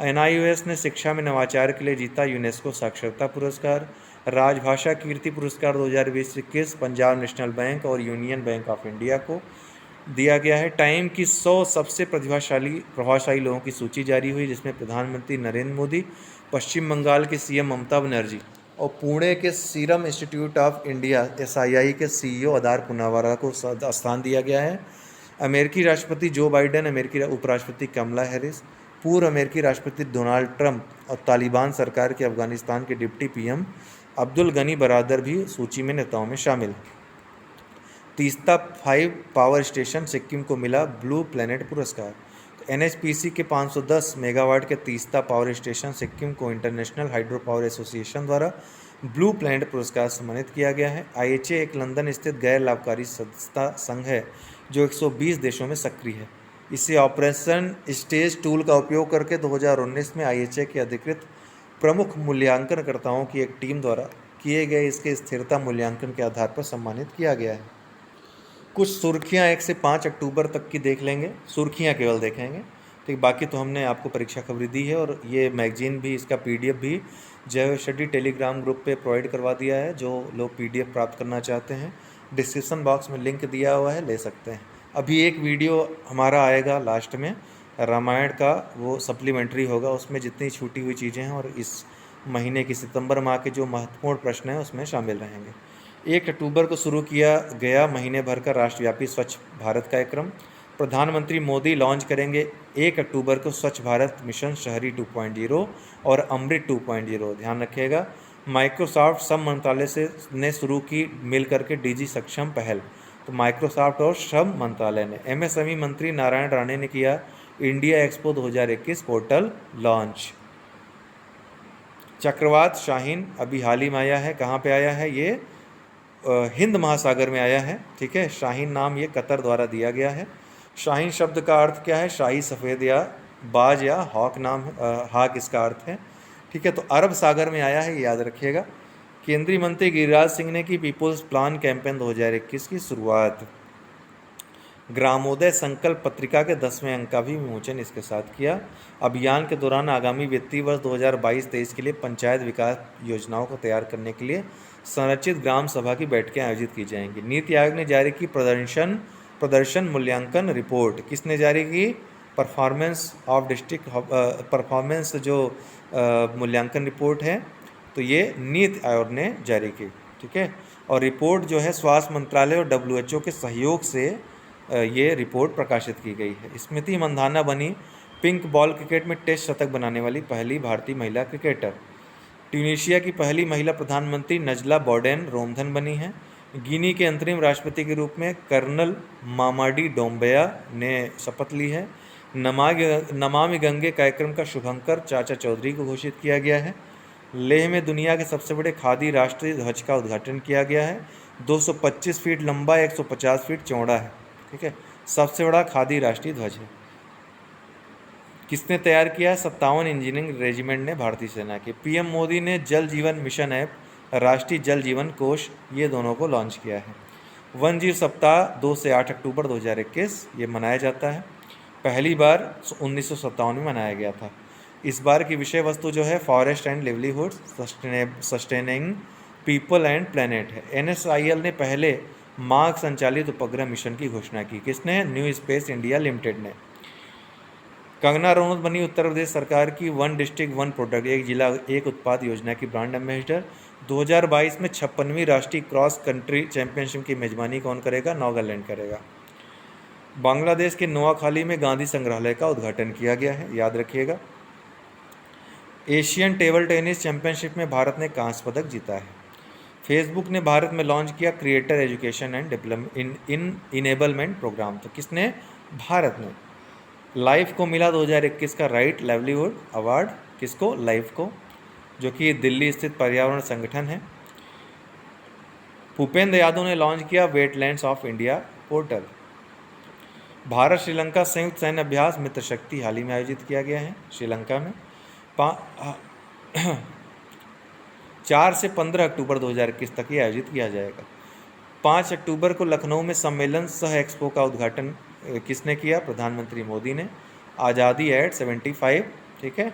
Speaker 2: NIOS ने शिक्षा में नवाचार के लिए जीता यूनेस्को साक्षरता पुरस्कार। राजभाषा कीर्ति पुरस्कार 2020-21 पंजाब नेशनल बैंक और यूनियन बैंक ऑफ इंडिया को दिया गया है। टाइम की 100 सबसे प्रभावशाली लोगों की सूची जारी हुई, जिसमें प्रधानमंत्री नरेंद्र मोदी, पश्चिम बंगाल की CM ममता बनर्जी और पुणे के serum institute of India SII के CEO अदार पूनावाला को स्थान दिया गया है। अमेरिकी राष्ट्रपति जो बाइडेन, अमेरिकी उपराष्ट्रपति कमला हैरिस, पूर्व अमेरिकी राष्ट्रपति डोनाल्ड ट्रंप और तालिबान सरकार के अफगानिस्तान के डिप्टी PM अब्दुल गनी बरादर भी सूची में नेताओं में शामिल। तीस्ता 5 पावर स्टेशन सिक्किम को मिला ब्लू प्लैनेट पुरस्कार। NHPC के 510 मेगावाट के तीस्ता पावर स्टेशन सिक्किम को इंटरनेशनल हाइड्रो पावर एसोसिएशन द्वारा ब्लू प्लैनेट पुरस्कार सम्मानित किया गया है। IHA एक लंदन स्थित गैर लाभकारी संस्था संघ है जो 120 देशों में सक्रिय है। इसे ऑपरेशन स्टेज टूल का उपयोग करके 2019 में IHA के अधिकृत प्रमुख मूल्यांकनकर्ताओं की एक टीम द्वारा किए गए इसके स्थिरता मूल्यांकन के आधार पर सम्मानित किया गया है। कुछ सुर्खियां 1 से 5 अक्टूबर तक की देख लेंगे, सुर्खियां केवल देखेंगे, ठीक। बाकी तो हमने आपको परीक्षा खबरी दी है और ये मैगजीन भी, इसका PDF भी जय स्टडी टेलीग्राम ग्रुप पे प्रोवाइड करवा दिया है। जो लोग PDF प्राप्त करना चाहते हैं डिस्क्रिप्शन बॉक्स में लिंक दिया हुआ है, ले सकते हैं। अभी एक वीडियो हमारा आएगा लास्ट में रामायण का, वो सप्लीमेंट्री होगा, उसमें जितनी छूटी हुई चीज़ें हैं और इस महीने की सितंबर माह के जो महत्वपूर्ण प्रश्न हैं उसमें शामिल रहेंगे। 1 अक्टूबर को शुरू किया गया महीने भर का राष्ट्रव्यापी स्वच्छ भारत कार्यक्रम। प्रधानमंत्री मोदी लॉन्च करेंगे 1 अक्टूबर को स्वच्छ भारत मिशन शहरी 2.0 और अमृत 2.0। ध्यान रखिएगा। माइक्रोसॉफ्ट श्रम मंत्रालय से ने शुरू की मिल करके डिजी सक्षम पहल। तो माइक्रोसॉफ्ट और श्रम मंत्रालय ने। MSME मंत्री नारायण राणे ने किया इंडिया एक्सपो 2021 पोर्टल लॉन्च। चक्रवात शाहीन अभी हाल ही में आया है। कहाँ पे आया है? ये हिंद महासागर में आया है, ठीक है। शाहीन नाम ये कतर द्वारा दिया गया है। शाहीन शब्द का अर्थ क्या है? शाही सफ़ेद या बाज या हॉक नाम, हॉक इसका अर्थ है, ठीक है। तो अरब सागर में आया है, ये याद रखिएगा। केंद्रीय मंत्री गिरिराज सिंह ने की पीपुल्स प्लान कैंपेन 2021 की शुरुआत। ग्रामोदय संकल्प पत्रिका के 10वें अंक का भी विमोचन इसके साथ किया। अभियान के दौरान आगामी वित्तीय वर्ष 2022-23 के लिए पंचायत विकास योजनाओं को तैयार करने के लिए संरचित ग्राम सभा की बैठकें आयोजित की जाएंगी। नीति आयोग ने जारी की प्रदर्शन मूल्यांकन रिपोर्ट। किसने जारी की? परफॉर्मेंस ऑफ डिस्ट्रिक्ट परफॉर्मेंस जो मूल्यांकन रिपोर्ट है, तो ये नीति आयोग ने जारी की, ठीक है। और रिपोर्ट जो है स्वास्थ्य मंत्रालय और WHO के सहयोग से ये रिपोर्ट प्रकाशित की गई है। स्मृति मंधाना बनी पिंक बॉल क्रिकेट में टेस्ट शतक बनाने वाली पहली भारतीय महिला क्रिकेटर। ट्यूनीशिया की पहली महिला प्रधानमंत्री नजला बोर्डेन रोमधन बनी हैं। गिनी के अंतरिम राष्ट्रपति के रूप में कर्नल मामाडी डोम्बया ने शपथ ली है। नमामि गंगे कार्यक्रम का शुभंकर चाचा चौधरी को घोषित किया गया है। लेह में दुनिया के सबसे बड़े खादी राष्ट्रीय ध्वज का उद्घाटन किया गया है। 225 फीट लंबा, 150 फीट चौड़ा है, ठीक है। सबसे बड़ा खादी राष्ट्रीय ध्वज है। किसने तैयार किया? 57 इंजीनियरिंग रेजिमेंट ने भारतीय सेना के। PM मोदी ने जल जीवन मिशन ऐप, राष्ट्रीय जल जीवन कोष, ये दोनों को लॉन्च किया है। वन जीव सप्ताह 2 से 8 अक्टूबर 2021 ये मनाया जाता है। पहली बार 1957 में मनाया गया था। इस बार की विषय वस्तु जो है forest and livelihood sustaining people and planet है। NSIL ने पहले मार्ग संचालित उपग्रह मिशन की घोषणा की। किसने? न्यू स्पेस इंडिया लिमिटेड ने। कंगना रनौत बनी उत्तर प्रदेश सरकार की वन डिस्ट्रिक्ट वन प्रोडक्ट, एक जिला एक उत्पाद योजना की ब्रांड एम्बेसडर। 2022 में 56वीं राष्ट्रीय क्रॉस कंट्री चैंपियनशिप की मेजबानी कौन करेगा? नागालैंड करेगा। बांग्लादेश के नोआखाली में गांधी संग्रहालय का उद्घाटन किया गया है, याद रखिएगा। एशियन टेबल टेनिस चैंपियनशिप में भारत ने कांस्य पदक जीता है। फेसबुक ने भारत में लॉन्च किया creator education and development enablement programme. तो किसने? भारत ने। लाइफ को मिला 2021 का राइट लाइवलीहुड अवार्ड। किसको? लाइफ को, जो कि दिल्ली स्थित पर्यावरण संगठन है। भूपेंद्र यादव ने लॉन्च किया wetlands of India portal. Bharat Sri Lanka संयुक्त सैन्य अभ्यास मित्र शक्ति हाल ही में आयोजित किया गया है श्रीलंका में। 4 से 15 अक्टूबर 2021 तक ये आयोजित किया जाएगा। 5 अक्टूबर को लखनऊ में सम्मेलन सह एक्सपो का उद्घाटन किसने किया? प्रधानमंत्री मोदी ने। आज़ादी एट 75, ठीक है।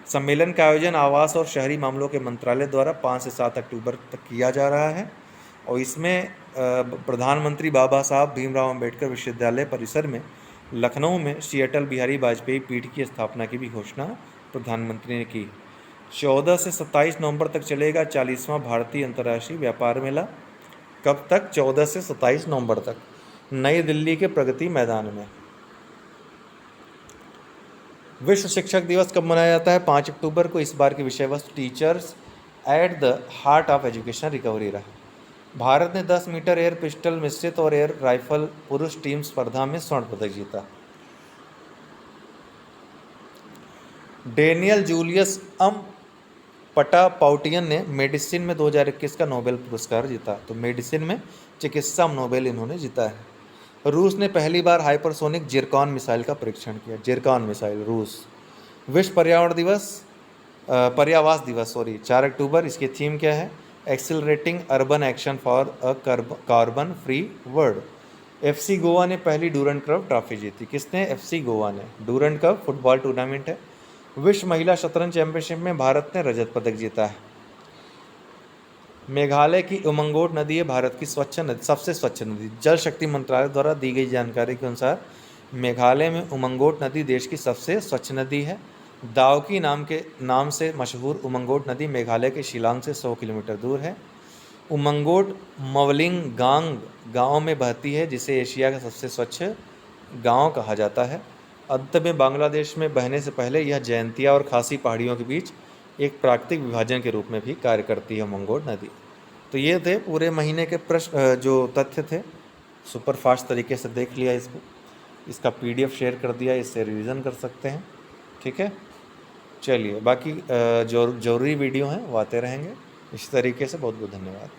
Speaker 2: सम्मेलन का आयोजन आवास और शहरी मामलों के मंत्रालय द्वारा 5 से 7 अक्टूबर तक किया जा रहा है और इसमें प्रधानमंत्री बाबा साहब भीमराव अंबेडकर विश्वविद्यालय परिसर में लखनऊ में श्री अटल बिहारी वाजपेयी पीठ की स्थापना की भी घोषणा प्रधानमंत्री ने की। 14 से 27 नवंबर तक चलेगा 40वां भारतीय अंतर्राष्ट्रीय व्यापार मेला। कब तक? 14 से 27 नवंबर तक, नई दिल्ली के प्रगति मैदान में। विश्व शिक्षक दिवस कब मनाया जाता है? 5 अक्टूबर को। इस बार की विषय वस्तु teachers at the heart of education recovery रहा। भारत ने 10 मीटर एयर पिस्टल मिश्रित और एयर राइफल पुरुष टीम स्पर्धा में स्वर्ण पदक जीता। डेनियल जूलियस पटापाउटियन ने मेडिसिन में 2021 का नोबेल पुरस्कार जीता। तो मेडिसिन में चिकित्सा नोबेल इन्होंने जीता है। रूस ने पहली बार हाइपरसोनिक जिरकॉन मिसाइल का परीक्षण किया। जिरकॉन मिसाइल, रूस। विश्व पर्यावास दिवस 4 अक्टूबर। इसकी थीम क्या है? Accelerating urban action for a carbon free world. FC Goa ने पहली डूरंड कप ट्रॉफी जीती। किसने? FC गोवा ने। डूरंड कप फुटबॉल टूर्नामेंट है। विश्व महिला शतरंज चैंपियनशिप में भारत ने रजत पदक जीता है। मेघालय की उमंगोट नदी है भारत की सबसे स्वच्छ नदी। जल शक्ति मंत्रालय द्वारा दी गई जानकारी के अनुसार मेघालय में उमंगोट नदी देश की सबसे स्वच्छ नदी है। दावकी नाम से मशहूर उमंगोट नदी मेघालय के शिलांग से 100 किलोमीटर दूर है। उमंगोट मवलिंगांग गांव में बहती है, जिसे एशिया का सबसे स्वच्छ गांव कहा जाता है। अंत में बांग्लादेश में बहने से पहले यह जयंतिया और खासी पहाड़ियों के बीच एक प्राकृतिक विभाजन के रूप में भी कार्य करती है उमंगोट नदी। तो ये थे पूरे महीने के प्रश्न जो तथ्य थे। सुपर फास्ट तरीके से देख लिया इसको, इसका PDF शेयर कर दिया, इससे रिवीजन कर सकते हैं। ठीक है, चलिए बाकी जो जरूरी वीडियो हैं वो आते रहेंगे इसी तरीके से। बहुत बहुत धन्यवाद।